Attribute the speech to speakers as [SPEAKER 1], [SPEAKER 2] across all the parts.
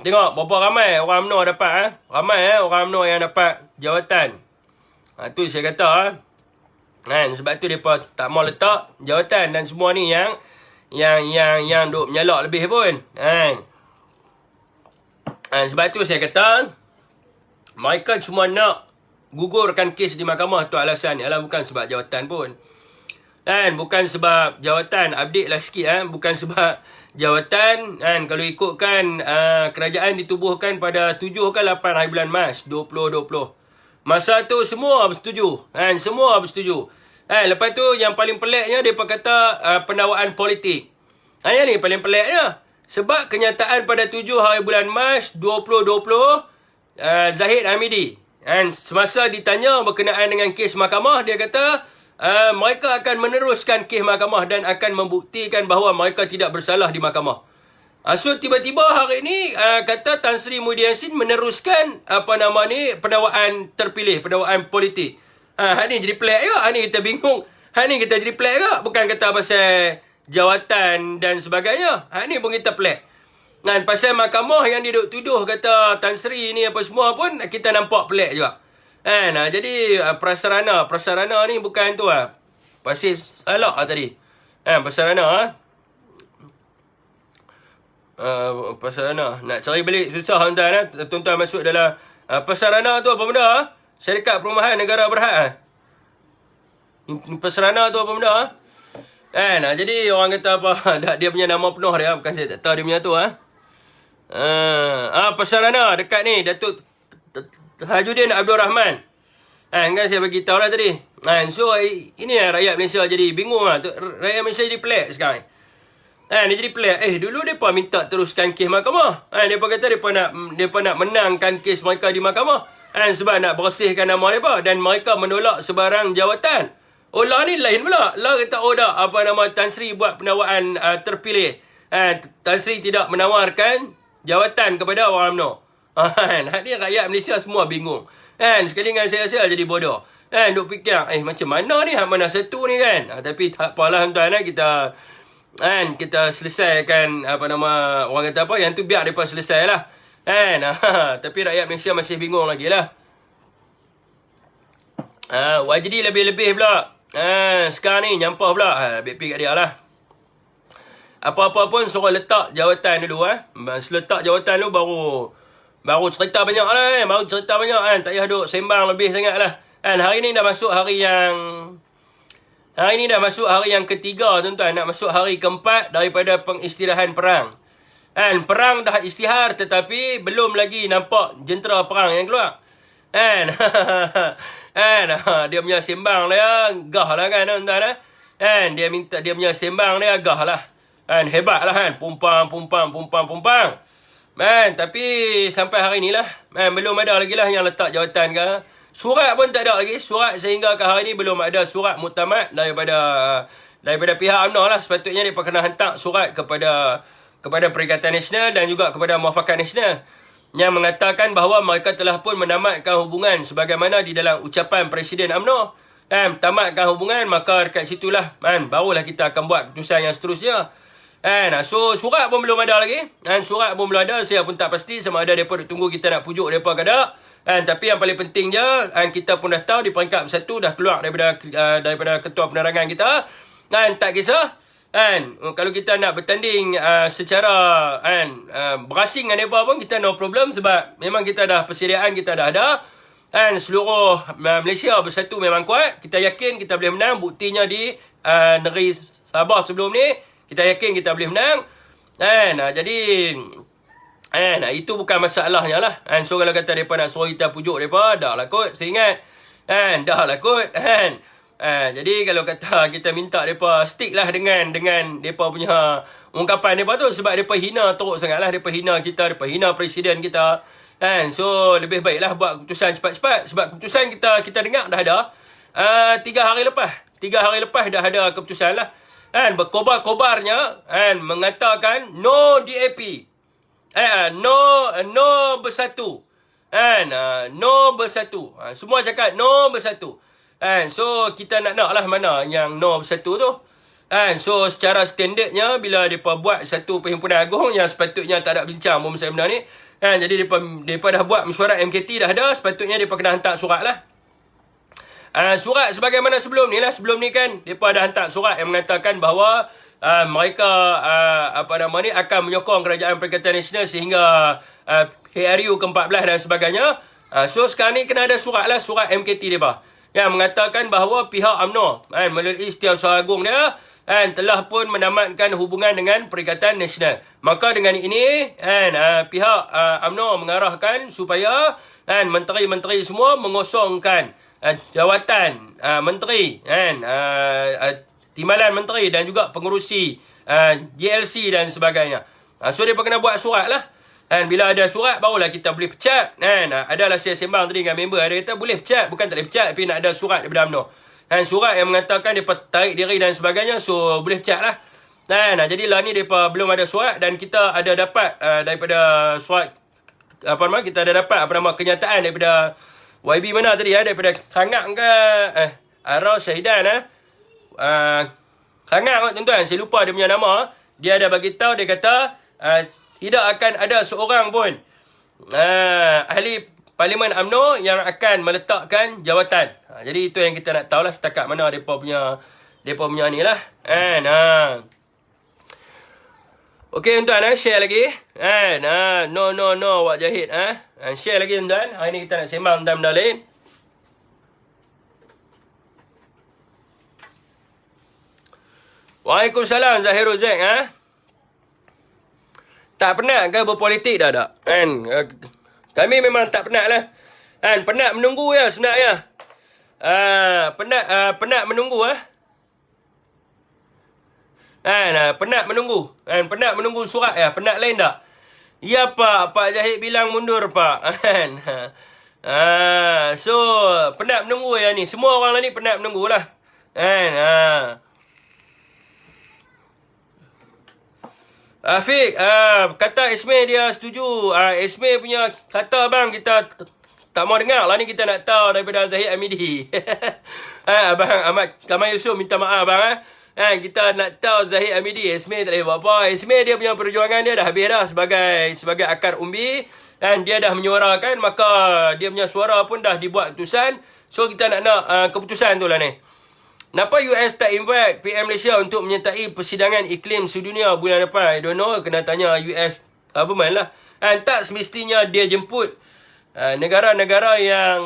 [SPEAKER 1] tengok berapa ramai orang UMNO dapat. Ramai orang UMNO yang dapat jawatan. Tu saya kata. Kan, sebab tu mereka tak mau letak jawatan dan semua ni yang duk menyalak lebih pun. Sebab tu saya kata mereka cuma nak gugurkan kes di mahkamah tu alasan ni. Bukan sebab jawatan pun. Bukan sebab jawatan. Update lah sikit. Bukan sebab jawatan. Kalau ikutkan kerajaan ditubuhkan pada 7 ke 8 hari bulan Mac 2020. Masa tu semua bersetuju. Semua bersetuju. Lepas tu yang paling peliknya mereka kata pendakwaan politik. Yang ni paling peliknya. Sebab kenyataan pada 7 hari bulan Mac 2020 Zahid Hamidi. Semasa ditanya berkenaan dengan kes mahkamah, dia kata mereka akan meneruskan kes mahkamah dan akan membuktikan bahawa mereka tidak bersalah di mahkamah. So tiba-tiba hari ni kata Tan Sri Muhyiddin Yassin meneruskan pendakwaan terpilih, pendakwaan politik. Hak ni jadi pelik ke? Hak ni kita bingung. Hak ni kita jadi pelik ke? Bukan kata pasal jawatan dan sebagainya. Hak ni pun kita pelik. Pasal mahkamah yang dia duk tuduh kata Tan Sri ni apa semua pun kita nampak pelik juga. Jadi prasarana ni bukan tu lah. Pasal salah tadi. Prasarana prasarana. Nak cari balik susah tuan-tuan. Tuan-tuan masuk dalam prasarana tu apa benda? Syarikat Perumahan Negara Berhad. Prasarana tu apa benda? Jadi orang kata apa? Dia punya nama penuh dia. Bukan saya tak tahu dia punya tu. Prasarana dekat ni Datuk Tajuddin Abdul Rahman. Kan saya bagi tahu lah tadi. So ini rakyat Malaysia jadi bingung lah. Rakyat Malaysia jadi pelik sekarang. Dia jadi pelik. Dulu mereka minta teruskan kes mahkamah. Mereka kata mereka nak menangkan kes mereka di mahkamah. Sebab nak bersihkan nama mereka. Dan mereka menolak sebarang jawatan. Lah ni lain pula. Lah kata Tan Sri buat pendakwaan terpilih. Tan Sri tidak menawarkan jawatan kepada orang UMNO. Ni rakyat Malaysia semua bingung. Sekali dengan saya jadi bodoh. Duk fikir, macam mana ni? Mana satu ni kan? Tapi tak apalah tuan-tuan. Kita selesaikan orang kata apa, yang tu biar mereka selesai lah. Tapi rakyat Malaysia masih bingung lagi lah. YGD lebih-lebih pula. Sekarang ni nyampah pula. BP kat dia lah. Apa-apa pun suruh letak jawatan dulu. Seletak jawatan dulu baru cerita banyak lah. Baru cerita banyak. Tak payah duk sembang lebih sangat lah. Hari ni dah masuk hari yang ketiga tuan-tuan. Nak masuk hari keempat daripada pengistirahan perang. Perang dah istihar tetapi belum lagi nampak jentera perang yang keluar. Dia punya sembang dia gah lah kan tuan-tuan. Dia minta dia punya sembang dia gah lah. Hebat lah kan. Pumpang. Tapi sampai hari ni lah. Belum ada lagi lah yang letak jawatan ke. Surat pun tak ada lagi. Surat sehingga ke hari ni belum ada surat muktamad daripada pihak UMNO lah. Sepatutnya dia kena hantar surat kepada Perikatan Nasional dan juga kepada Muafakat Nasional yang mengatakan bahawa mereka telah pun menamatkan hubungan sebagaimana di dalam ucapan Presiden UMNO. Tamatkan hubungan, maka dekat situlah barulah kita akan buat keputusan yang seterusnya. So surat pun belum ada lagi. Surat pun belum ada. Saya pun tak pasti sama ada mereka tunggu kita nak pujuk mereka ke tak. Tapi yang paling penting je, kita pun dah tahu di peringkat 1 dah keluar daripada ketua penerangan kita. Tak kisah. Kalau kita nak bertanding secara berasing dengan mereka pun kita no problem sebab memang kita dah persediaan kita dah ada. Seluruh Malaysia bersatu memang kuat. Kita yakin kita boleh menang. Buktinya di negeri Sabah sebelum ni kita yakin kita boleh menang. Jadi itu bukan masalahnya lah. So kalau kata mereka nak suruh kita pujuk mereka, dah lah kot. Saya ingat. Dah lah kot. Jadi kalau kata kita minta mereka stick lah dengan mereka punya ungkapan mereka tu. Sebab mereka hina teruk sangat lah. Mereka hina kita, mereka hina presiden kita. So lebih baiklah buat keputusan cepat-cepat. Sebab keputusan kita dengar dah ada. 3 hari lepas dah ada keputusan lah. Berkobar-kobarnya mengatakan no DAP. No bersatu. No bersatu. Semua cakap no bersatu. So kita nak lah mana yang no bersatu tu. So secara standardnya bila mereka buat satu perhimpunan agung yang sepatutnya tak ada bincang pasal benda ni, jadi mereka dah buat mesyuarat MKT dah ada, sepatutnya mereka kena hantar surat lah. Surat sebagaimana sebelum ni lah. Sebelum ni kan mereka dah hantar surat yang mengatakan bahawa mereka akan menyokong kerajaan Perikatan Nasional sehingga PRU ke-14 dan sebagainya. So sekarang ni kena ada surat lah, surat MKT mereka yang mengatakan bahawa pihak UMNO melalui Setiausaha Agung dia telah pun menamatkan hubungan dengan Perikatan Nasional. Maka dengan ini pihak UMNO mengarahkan supaya menteri-menteri semua mengosongkan jawatan menteri, timbalan menteri dan juga pengurusi GLC dan sebagainya. So dia kena buat surat lah. Bila ada surat barulah kita boleh pecat. Adalah saya sembang tadi dengan member, ada kata boleh pecat, bukan tak boleh pecat, tapi nak ada surat daripada UMNO. Surat yang mengatakan mereka tarik diri dan sebagainya, so boleh pecat lah. Jadi lah ni mereka belum ada surat, dan kita ada dapat daripada surat kita ada dapat kenyataan daripada YB mana tadi daripada Khangak ke Arau Syahidan Khangak tuan-tuan, saya lupa dia punya nama. Dia ada bagi tahu, dia kata tidak akan ada seorang pun ahli Parlimen UMNO yang akan meletakkan jawatan. Jadi itu yang kita nak tahulah setakat mana depa punya ni lah. Okey tuan-tuan, share lagi. No Wak Jahid. Share lagi tuan-tuan. Hari ni kita nak sembang tentang benda lain. Waalaikumsalam Zahirul Zack. Tak penat ke berpolitik dah tak? Kami memang tak penat lah. Penat menunggu ya sebenarnya. Penat menunggu penat menunggu. Penat menunggu surat ya. Penat lain tak? Ya Pak Zahid bilang mundur Pak. So penat menunggu ya ni. Semua orang lah ni penat menunggu lah. Afiq, kata Ismail dia setuju. Ismail punya kata bang kita tak mau dengar lah ni, kita nak tahu daripada Zahid Hamidi. Abang Ahmad Kamal Yusof minta maaf bang. Kita nak tahu Zahid Hamidi. Ismail tak boleh buat apa. Ismail dia punya perjuangan dia dah habis dah sebagai akar umbi. Dia dah menyuarakan, maka dia punya suara pun dah dibuat keputusan. So kita nak keputusan tu lah ni. Kenapa US tak invite PM Malaysia untuk menyertai persidangan iklim sedunia bulan depan? I don't know. Kena tanya US government lah. Tak semestinya dia jemput negara-negara yang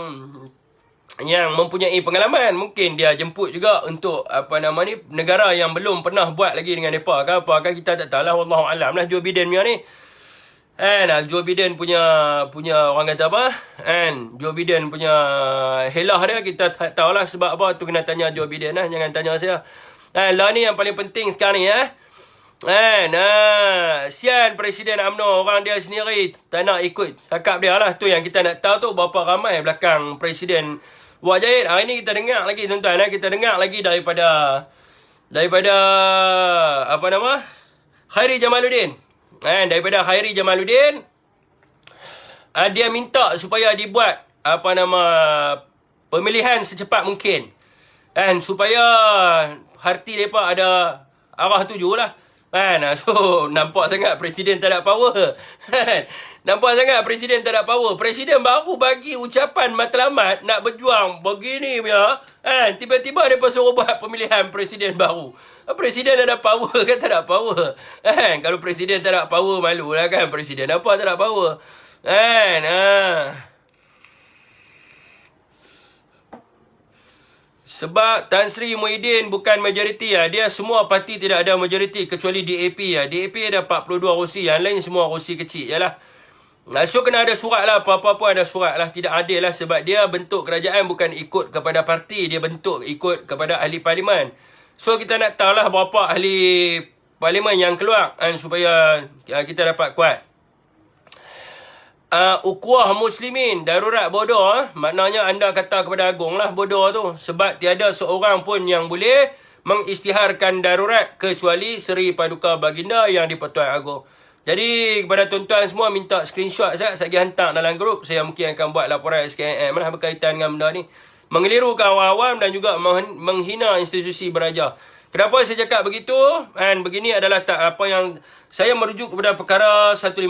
[SPEAKER 1] mempunyai pengalaman. Mungkin dia jemput juga untuk negara yang belum pernah buat lagi dengan mereka. Kan kita tak tahu lah. Wallahualam lah Joe Biden punya ni. Joe Biden punya orang kata apa? Joe Biden punya helah dia, kita tak tahulah sebab apa tu, kena tanya Joe Biden lah, jangan tanya saya. Lah ni yang paling penting sekarang ni sian Presiden UMNO, orang dia sendiri tak nak ikut cakap dia lah. Tu yang kita nak tahu tu, berapa ramai belakang Presiden Wak Jahid. Hari ni kita dengar lagi tuan-tuan, kita dengar lagi daripada Khairi Jamaluddin. Daripada Khairi Jamaluddin, dia minta supaya dibuat pemilihan secepat mungkin, supaya hati mereka ada arah tuju lah. So nampak sangat Presiden tak ada power. Nampak sangat Presiden tak ada power. Presiden baru bagi ucapan matlamat nak berjuang begini punya, tiba-tiba mereka suruh buat pemilihan Presiden baru. Presiden ada power kan? Tak ada power. Kalau Presiden tak ada power, malu lah kan. Presiden apa tak ada power. Sebab Tan Sri Muhyiddin bukan majoriti. Dia semua parti tidak ada majoriti kecuali DAP. DAP ada 42 kursi. Yang lain semua kursi kecil je lah. So kena ada surat lah. Apa-apa pun ada surat lah. Tidak adil lah. Sebab dia bentuk kerajaan bukan ikut kepada parti. Dia bentuk ikut kepada ahli parlimen. So kita nak tahu lah berapa ahli parlimen yang keluar supaya kita dapat kuat. Ukhuwah Muslimin darurat bodoh. Maknanya anda kata kepada Agong lah bodoh tu. Sebab tiada seorang pun yang boleh mengisytiharkan darurat kecuali Seri Paduka Baginda yang di-Pertuan Agong. Jadi kepada tuan-tuan semua minta screenshot saya lagi hantar dalam grup. Saya mungkin akan buat laporan SKM berkaitan dengan benda ni. Mengelirukan awam-awam dan juga menghina institusi beraja. Kenapa saya cakap begitu? Dan begini adalah apa yang saya merujuk kepada perkara 150.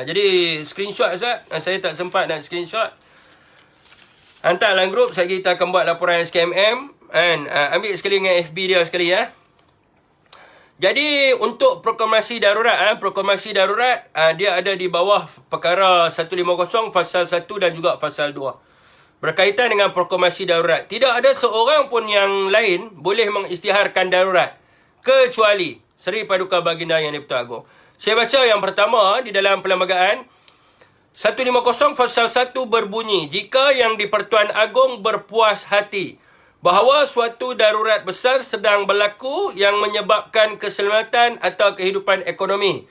[SPEAKER 1] Jadi screenshot Ustaz. Saya tak sempat nak screenshot. Hantar dalam grup. Kita akan buat laporan SKMM. Ambil sekali dengan FB dia sekali ya. Jadi untuk proklamasi darurat, dia ada di bawah perkara 150 pasal 1 dan juga pasal 2. Berkaitan dengan proklamasi darurat. Tidak ada seorang pun yang lain boleh mengisytiharkan darurat. Kecuali Seri Paduka Baginda Yang di-Pertuan Agong. Saya baca yang pertama di dalam perlembagaan. 150 pasal 1 berbunyi, jika yang di-Pertuan Agong berpuas hati bahawa suatu darurat besar sedang berlaku yang menyebabkan keselamatan atau kehidupan ekonomi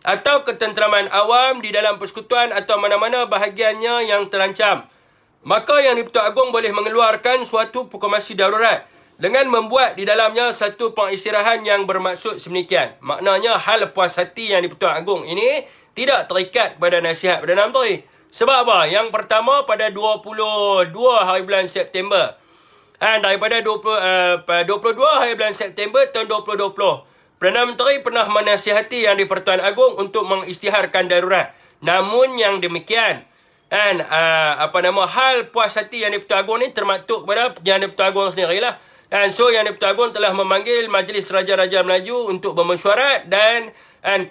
[SPEAKER 1] atau ketenteraman awam di dalam persekutuan atau mana-mana bahagiannya yang terancam, maka Yang di-Pertuan Agong boleh mengeluarkan suatu proklamasi darurat dengan membuat di dalamnya satu pengisytiharan yang bermaksud sedemikian. Maknanya hal puas hati Yang di-Pertuan Agong ini tidak terikat kepada nasihat Perdana Menteri. Sebab apa? Yang pertama pada 22 hari bulan September. Daripada 22 hari bulan September tahun 2020, Perdana Menteri pernah menasihati Yang di-Pertuan Agong untuk mengisytiharkan darurat. Namun yang demikian, hal puas hati Yang di-Pertuan Agong ni termaktub kepada Yang di-Pertuan Agong sendirilah. So Yang di-Pertuan Agong telah memanggil Majlis Raja-Raja Melayu untuk bermesyuarat dan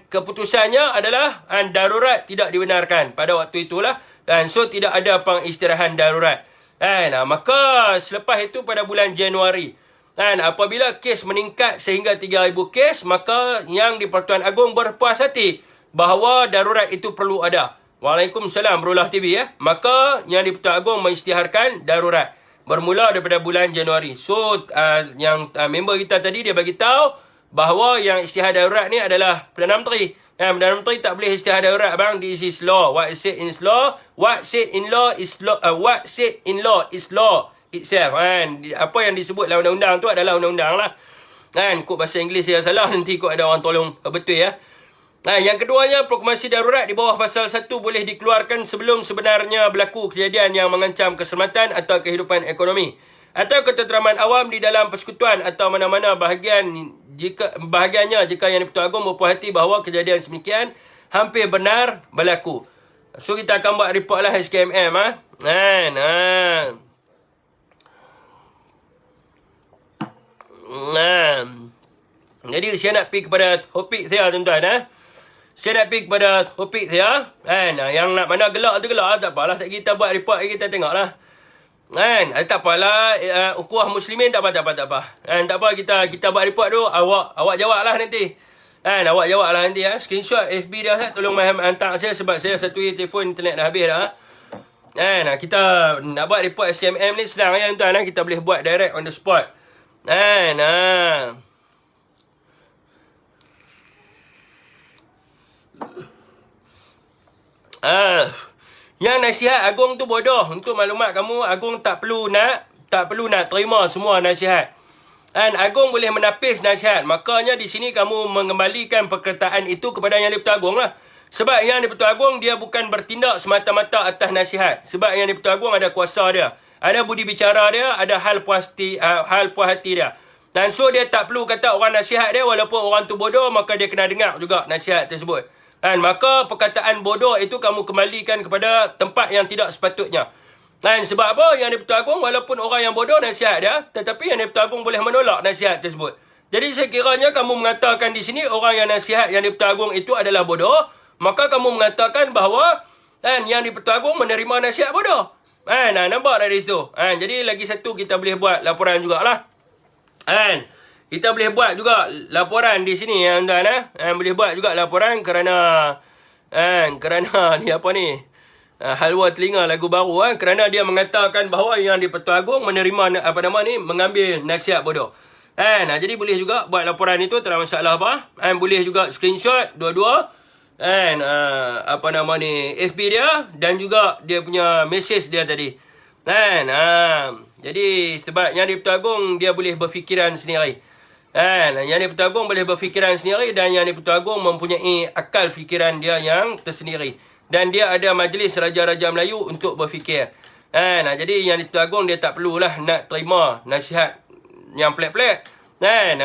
[SPEAKER 1] keputusannya adalah darurat tidak dibenarkan pada waktu itulah. So tidak ada pengisytiharan darurat. Maka selepas itu pada bulan Januari, apabila kes meningkat sehingga 3,000 kes, maka Yang di-Pertuan Agong berpuas hati bahawa darurat itu perlu ada. Waalaikumsalam Berulah TV ya. Maka Yang di-Pertuan Agong mengisytiharkan darurat bermula daripada bulan Januari. So member kita tadi dia bagi tahu bahawa yang isytihar darurat ni adalah Perdana Menteri. Perdana Menteri tak boleh isytihar darurat bang. This is law. What is said in law? What said in law is law. What said in law is law itself. Apa yang disebut dalam undang-undang tu adalah undang-undang lah. Kod bahasa Inggeris saya salah, nanti kod ada orang tolong betul ya. Yang keduanya, proklamasi darurat di bawah pasal 1 boleh dikeluarkan sebelum sebenarnya berlaku kejadian yang mengancam keselamatan atau kehidupan ekonomi atau ketenteraman awam di dalam persekutuan atau mana-mana bahagiannya jika Yang di-Pertuan Agong berpuas hati bahawa kejadian semikian hampir benar berlaku. So kita akan buat report lah SKMM Jadi saya nak pergi kepada topik saya tuan-tuan Saya nak pergi kepada topik saya yang nak mana gelak tu gelak tak apalah. Kita buat report kita tengok lah. Tak apalah, ukhuwah muslimin tak apa. Tak apa, kita buat report tu, awak jawab lah nanti. Awak jawab lah nanti Screenshot FB dia tolong hantar saya sebab saya satu telefon internet dah habis dah. Kita nak buat report SKMM ni senang ya tuan. Kita boleh buat direct on the spot. Yang nasihat Agong tu bodoh. Untuk maklumat kamu, Agong tak perlu nak terima semua nasihat. Agong boleh menapis nasihat. Makanya di sini kamu mengembalikan perkataan itu kepada Yang di-Pertuan Agong lah. Sebab Yang di-Pertuan Agong dia bukan bertindak semata-mata atas nasihat. Sebab Yang di-Pertuan Agong ada kuasa dia, ada budi bicara dia, ada hal puas hati dia. Dan so dia tak perlu kata orang nasihat dia, walaupun orang tu bodoh, maka dia kena dengar juga nasihat tersebut. Maka perkataan bodoh itu kamu kembalikan kepada tempat yang tidak sepatutnya. Sebab apa? Yang di-Pertuan Agong walaupun orang yang bodoh nasihat dia, tetapi Yang di-Pertuan Agong boleh menolak nasihat tersebut. Jadi sekiranya kamu mengatakan di sini orang yang nasihat Yang di-Pertuan Agong itu adalah bodoh, maka kamu mengatakan bahawa Yang di-Pertuan Agong menerima nasihat bodoh. Nampak dari situ. Jadi lagi satu kita boleh buat laporan jugalah. Kita boleh buat juga laporan di sini tuan-tuan. Boleh buat juga laporan kerana ni apa ni? Halwa telinga lagu baru kerana dia mengatakan bahawa Yang di-Pertuan Agong menerima mengambil nasihat bodoh. Jadi boleh juga buat laporan itu, tak ada masalah apa. Boleh juga screenshot dua-dua FB dia dan juga dia punya message dia tadi. Jadi sebab Yang di-Pertuan Agong dia boleh berfikiran sendiri. Yang di-Pertuan Agong boleh berfikiran sendiri dan Yang di-Pertuan Agong mempunyai akal fikiran dia yang tersendiri. Dan dia ada Majlis Raja-Raja Melayu untuk berfikir. Jadi Yang di-Pertuan Agong dia tak perlulah nak terima nasihat yang pelik-pelik. Kan?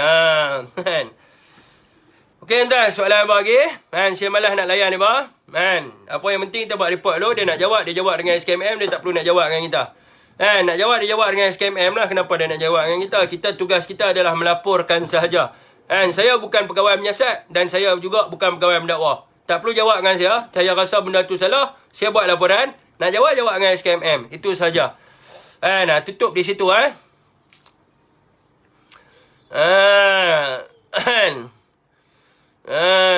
[SPEAKER 1] Kan? Okey, tuan, soalan apa lagi? Kan, saya malas nak layan ni, bah. Kan? Apa yang penting kita buat report dulu, dia nak jawab, dia jawab dengan SKMM, dia tak perlu nak jawab dengan kita. Kan, nak jawab, dia jawab dengan SKMM lah. Kenapa dia nak jawab dengan kita? Kita, tugas kita adalah melaporkan sahaja. Kan, saya bukan pegawai menyiasat dan saya juga bukan pegawai mendakwa. Tak perlu jawab dengan saya. Saya rasa benda tu salah, saya buat laporan. Nak jawab, jawab dengan SKMM. Itu saja. Kan, tutup di situ,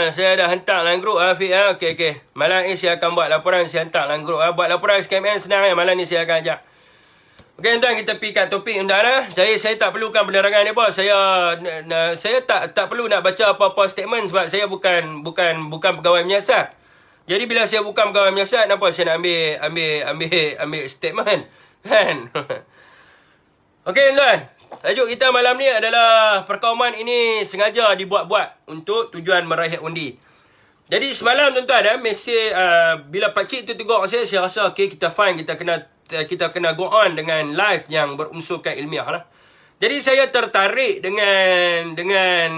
[SPEAKER 1] saya dah hantar dalam grup, Afiq. Okey. Malam ni saya akan buat laporan, saya hantar dalam grup. Buat laporan SKMM senang. Malam ni saya akan ajak. Okey, tuan, kita pergi kat topik, tuan. Saya tak perlukan penerangan ni, bos. Saya tak perlu nak baca apa-apa statement sebab saya bukan pegawai menyiasat. Jadi bila saya bukan pegawai menyiasat, kenapa saya nak ambil statement? Kan? Okey, tuan. Tajuk kita malam ni adalah perkauman ini sengaja dibuat-buat untuk tujuan meraih undi. Jadi semalam, tuan-tuan, mesej bila pakcik tu tegur saya rasa okey, kita fine, kita kena go on dengan live yang berunsurkan ilmiah lah. Jadi saya tertarik dengan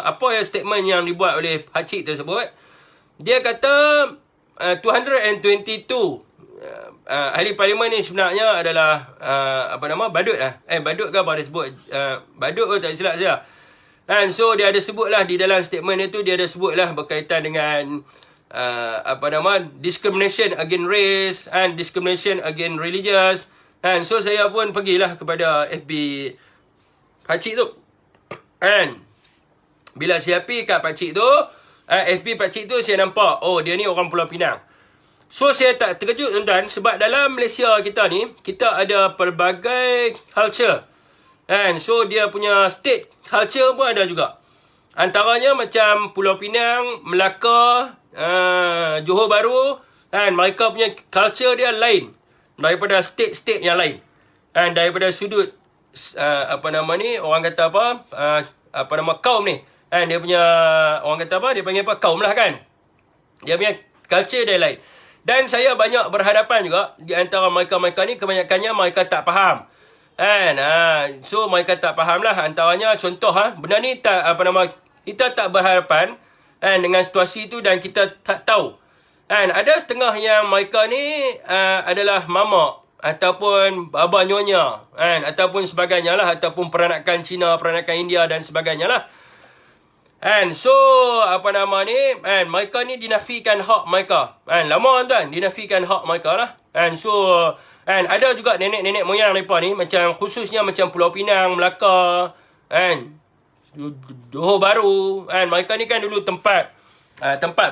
[SPEAKER 1] apa statement yang dibuat oleh pakcik tersebut. Dia kata 222 ahli parlimen ni sebenarnya adalah badut lah. Badut ke apa dia sebut? Badut ke tak silap saya. And so dia ada sebutlah di dalam statement itu, dia ada sebutlah berkaitan dengan discrimination against race and discrimination against religious. And so saya pun pergilah kepada FB pakcik tu. And bila saya pergi kat pakcik tu, FB pakcik tu, saya nampak, oh dia ni orang Pulau Pinang. So, saya tak terkejut, tuan-tuan, sebab dalam Malaysia kita ni, kita ada pelbagai culture. And so, dia punya state culture pun ada juga. Antaranya macam Pulau Pinang, Melaka, Johor Bahru, and mereka punya culture dia lain daripada state-state yang lain. And daripada sudut, orang kata kaum ni. And dia punya, orang kata dia panggil kaum lah kan. Dia punya culture dia lain. Dan saya banyak berhadapan juga di antara mereka-mereka ni, kebanyakannya mereka tak faham. Kan? So mereka tak faham lah. Antaranya contoh, benda ni kita tak berhadapan dengan situasi tu dan kita tak tahu. Ada setengah yang mereka ni adalah mamak ataupun baba nyonya, ataupun sebagainya lah, ataupun peranakan Cina, peranakan India dan sebagainya lah. So, mereka ni dinafikan hak mereka. Lama, tuan, dinafikan hak mereka lah. So, ada juga nenek-nenek moyang mereka ni, macam khususnya macam Pulau Pinang, Melaka, Johor Bahru. Mereka ni kan dulu tempat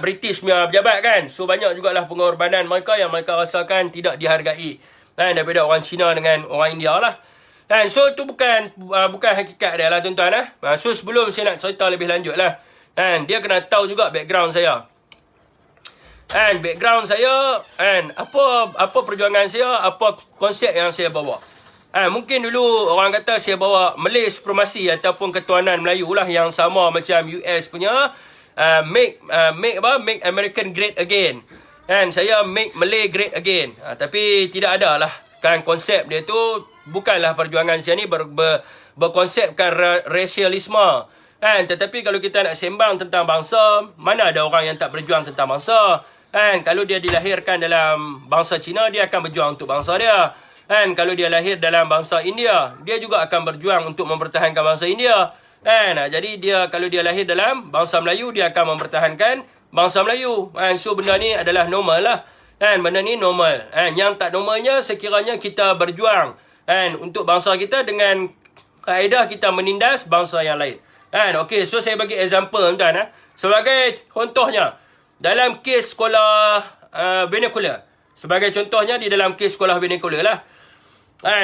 [SPEAKER 1] British punya pejabat kan. So, banyak jugalah pengorbanan mereka yang mereka rasakan tidak dihargai. Daripada orang Cina dengan orang India lah. So, itu bukan hakikat dia lah, tuan-tuan. So, sebelum saya nak cerita lebih lanjut lah. Dia kena tahu juga background saya. Background saya, apa perjuangan saya, apa konsep yang saya bawa. Mungkin dulu orang kata saya bawa Malay supremasi ataupun ketuanan Melayu lah, yang sama macam US punya, make American great again. Saya make Malay great again. Tapi tidak ada lah. Kan konsep dia tu bukanlah perjuangan saya ni berkonsepkan rasialisme. Tetapi kalau kita nak sembang tentang bangsa, mana ada orang yang tak berjuang tentang bangsa. Kalau dia dilahirkan dalam bangsa Cina, dia akan berjuang untuk bangsa dia. Kalau dia lahir dalam bangsa India, dia juga akan berjuang untuk mempertahankan bangsa India. Jadi kalau dia lahir dalam bangsa Melayu, dia akan mempertahankan bangsa Melayu. So benda ni adalah normal lah. Benda ni normal. Yang tak normalnya sekiranya kita berjuang untuk bangsa kita dengan kaedah kita menindas bangsa yang lain. Okey, so saya bagi example, tuan. Sebagai contohnya, dalam kes sekolah vernacular. Sebagai contohnya di dalam kes sekolah vernacular lah.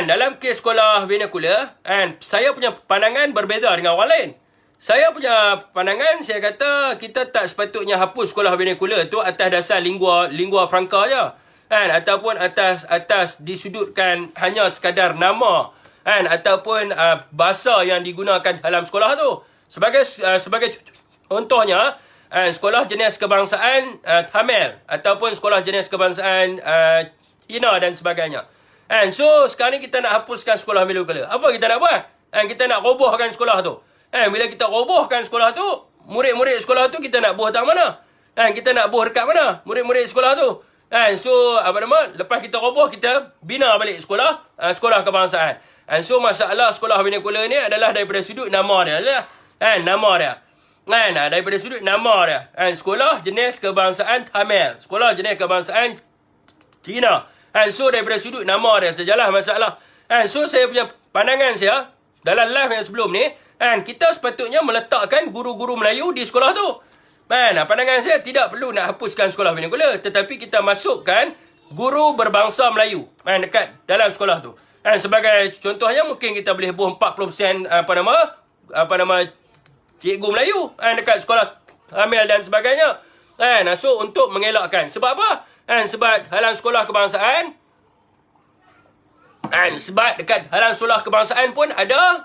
[SPEAKER 1] Dalam kes sekolah vernacular, saya punya pandangan berbeza dengan orang lain. Saya punya pandangan, saya kata kita tak sepatutnya hapus sekolah vernacular tu atas dasar lingua franca je. Ataupun atas disudutkan hanya sekadar nama, ataupun bahasa yang digunakan dalam sekolah tu. Sebagai contohnya, sekolah jenis kebangsaan Tamil ataupun sekolah jenis kebangsaan Cina dan sebagainya. So sekarang ni kita nak hapuskan sekolah vernacular. Apa kita nak buat? Kita nak robohkan sekolah tu. Bila kita robohkan sekolah tu, murid-murid sekolah tu kita nak buh tak mana? Kita nak buh dekat mana? Murid-murid sekolah tu. So, lepas kita roboh, kita bina balik sekolah, sekolah kebangsaan. So, masalah sekolah vernacular ni adalah daripada sudut nama dia lah. Nama dia. Daripada sudut nama dia. Sekolah jenis kebangsaan Tamil. Sekolah jenis kebangsaan Cina. So, daripada sudut nama dia sajalah masalah. So, saya punya pandangan saya, dalam live yang sebelum ni, kita sepatutnya meletakkan guru-guru Melayu di sekolah tu. Pandangan saya tidak perlu nak hapuskan sekolah vernacular, tetapi kita masukkan guru berbangsa Melayu dekat dalam sekolah tu. Sebagai contohnya mungkin kita boleh buh 40% cikgu Melayu dekat sekolah Tamil dan sebagainya. So untuk mengelakkan. Sebab apa? Sebab dalam sekolah kebangsaan, sebab dekat dalam sekolah kebangsaan pun ada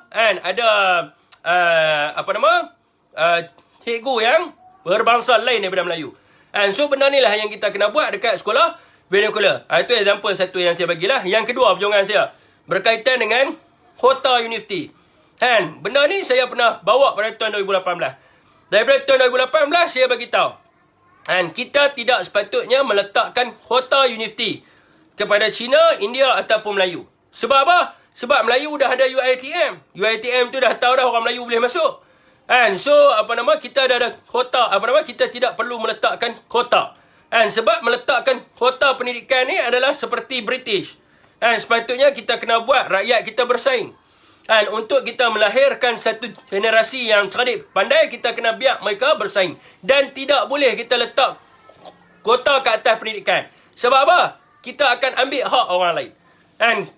[SPEAKER 1] cikgu yang berbangsa lain daripada Melayu. So benda ni lah yang kita kena buat dekat sekolah vernacular. Itu example satu yang saya bagilah. Yang kedua perjuangan saya berkaitan dengan Kota Universiti. Benda ni saya pernah bawa pada tahun 2018. Daripada tahun 2018 saya bagi tahu. Kita tidak sepatutnya meletakkan Kota Universiti kepada Cina, India ataupun Melayu. Sebab apa? Sebab Melayu dah ada UiTM. UiTM tu dah tahu dah orang Melayu boleh masuk. So, kita dah ada kota, kita tidak perlu meletakkan kota. Sebab meletakkan kota pendidikan ni adalah seperti British. Sepatutnya kita kena buat rakyat kita bersaing. Untuk kita melahirkan satu generasi yang cerdik, pandai, kita kena biar mereka bersaing. Dan tidak boleh kita letak kota ke atas pendidikan. Sebab apa? Kita akan ambil hak orang lain.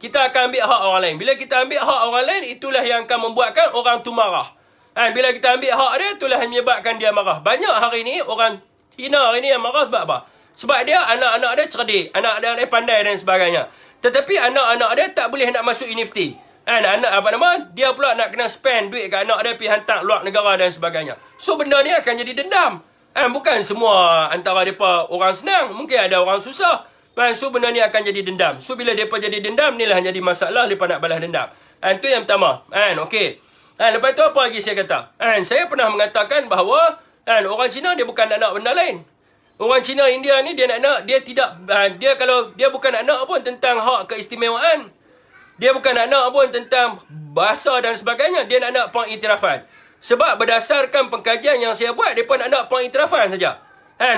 [SPEAKER 1] Kita akan ambil hak orang lain. Bila kita ambil hak orang lain, itulah yang akan membuatkan orang tu marah. Bila kita ambil hak dia, itulah yang menyebabkan dia marah. Banyak hari ni, orang Cina hari ni yang marah sebab apa? Sebab dia, anak-anak dia cerdik, anak-anak dia pandai dan sebagainya. Tetapi anak-anak dia tak boleh nak masuk universiti. Dia pula nak kena spend duit kat anak dia pergi hantar luar negara dan sebagainya. So, benda ni akan jadi dendam. Bukan semua antara mereka orang senang. Mungkin ada orang susah. So, benda ni akan jadi dendam. So, bila mereka jadi dendam, inilah yang jadi masalah mereka nak balas dendam. Itu yang pertama. Okey. Lepas tu apa lagi saya kata? Saya pernah mengatakan bahawa orang Cina dia bukan nak benda lain. Orang Cina India ni dia kalau dia bukan nak pun tentang hak keistimewaan. Dia bukan nak pun tentang bahasa dan sebagainya. Dia nak pengiktirafan. Sebab berdasarkan pengkajian yang saya buat, depa nak pengiktirafan saja.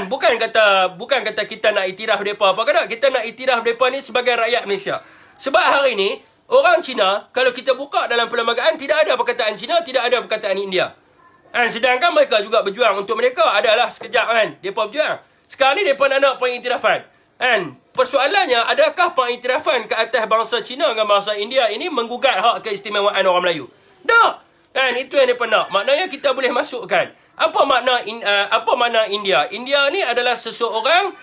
[SPEAKER 1] Bukan kata kita nak iktiraf depa apa kata. Kita nak iktiraf depa ni sebagai rakyat Malaysia. Sebab hari ni orang Cina, kalau kita buka dalam perlembagaan, tidak ada perkataan Cina, tidak ada perkataan India. Sedangkan mereka juga berjuang untuk mereka. Adalah sekejap mereka berjuang. Sekarang ni mereka nak pengiktirafan. Persoalannya, adakah pengiktirafan ke atas bangsa Cina dengan bangsa India ini menggugat hak keistimewaan orang Melayu? Tak. Itu yang mereka nak. Maknanya kita boleh masukkan. Apa makna India? India ni adalah seseorang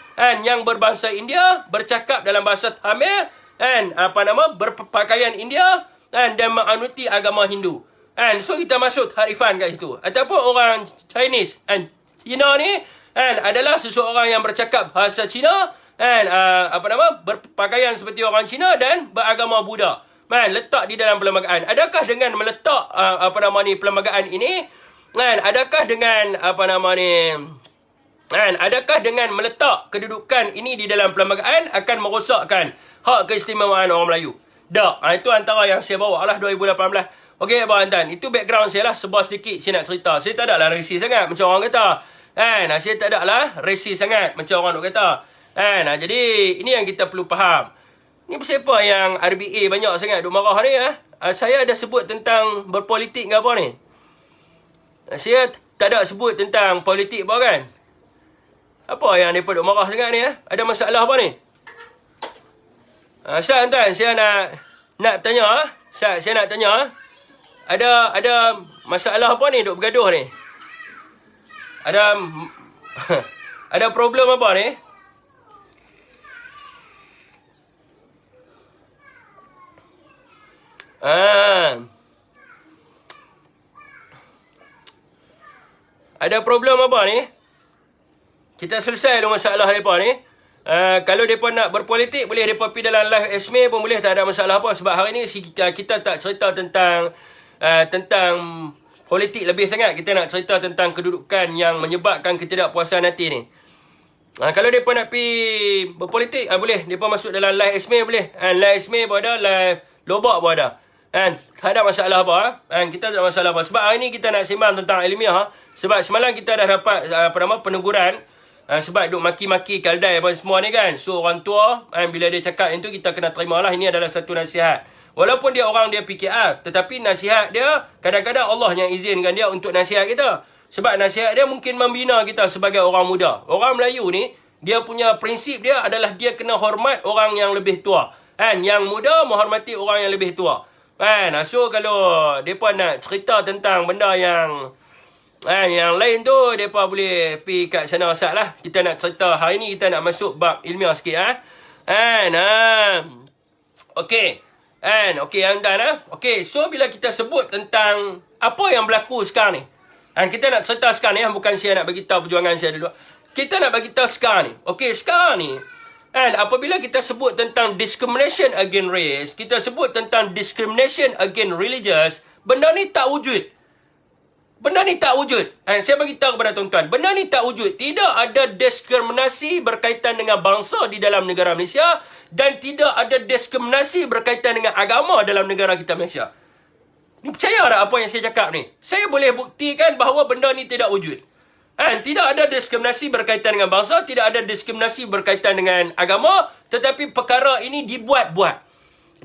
[SPEAKER 1] yang berbangsa India, bercakap dalam bahasa Tamil, berpakaian India dan menganuti agama Hindu. So kita masuk harifan kat situ. Ataupun orang Chinese Cina ni adalah seseorang yang bercakap bahasa Cina, berpakaian seperti orang Cina dan beragama Buddha. Letak di dalam perlembagaan. Adakah dengan meletak perlembagaan ini, adakah dengan meletak kedudukan ini di dalam perlembagaan akan merosakkan hak keistimewaan orang Melayu? Tak. Itu antara yang saya bawa lah 2018. Okey, Abang Antan. Itu background saya lah. Sebuah sedikit saya nak cerita. Saya tak adalah racist sangat macam orang kata. Saya tak adalah racist sangat macam orang nak kata. Jadi, ini yang kita perlu faham. Ni siapa yang RBA banyak sangat duk marah ni? Saya ada sebut tentang berpolitik ke apa ni? Saya tak ada sebut tentang politik apa kan? Apa yang mereka duk marah sangat ni? Ada masalah apa ni? Ustaz tuan, saya nak tanya. Saya nak tanya. Ada masalah apa ni duk bergaduh ni? Ada problem apa ni? Ada problem apa ni? Kita selesai dulu masalah mereka ni. Kalau mereka nak berpolitik, boleh mereka pergi dalam live Esme pun boleh, tak ada masalah apa. Sebab hari ni kita tak cerita tentang tentang politik lebih sangat. Kita nak cerita tentang kedudukan yang menyebabkan ketidakpuasan hati ni. Kalau mereka nak pergi berpolitik, boleh. Mereka masuk dalam live Esme boleh. Live Esme pun ada, live Lobak pun ada. Tak ada masalah apa. Kita tak ada masalah apa. Sebab hari ni kita nak sembang tentang ilmiah. Sebab semalam kita dah dapat peneguran. Sebab duk maki-maki Kaldai apa semua ni kan. So orang tua, bila dia cakap yang tu, kita kena terima lah. Ini adalah satu nasihat. Walaupun dia orang dia PKR, tetapi nasihat dia, kadang-kadang Allah yang izinkan dia untuk nasihat kita. Sebab nasihat dia mungkin membina kita sebagai orang muda. Orang Melayu ni, dia punya prinsip dia adalah dia kena hormat orang yang lebih tua. Yang muda menghormati orang yang lebih tua. So kalau mereka nak cerita tentang benda yang lain tu, mereka boleh pergi kat sana asal lah. Kita nak cerita hari ni, kita nak masuk bab ilmiah sikit. Okay, yang dah. Okay, so bila kita sebut tentang apa yang berlaku sekarang ni, kita nak cerita sekarang ni, bukan saya nak bagi tahu perjuangan saya dulu. Kita nak bagi tahu sekarang ni. Okay, sekarang ni, apabila kita sebut tentang discrimination against race, kita sebut tentang discrimination against religious, benda ni tak wujud. Benda ni tak wujud. Saya bagi tahu kepada tuan-tuan, benda ni tak wujud. Tidak ada diskriminasi berkaitan dengan bangsa di dalam negara Malaysia, dan tidak ada diskriminasi berkaitan dengan agama dalam negara kita Malaysia. Ni percaya tak apa yang saya cakap ni? Saya boleh buktikan bahawa benda ni tidak wujud. Tidak ada diskriminasi berkaitan dengan bangsa, tidak ada diskriminasi berkaitan dengan agama, tetapi perkara ini dibuat-buat.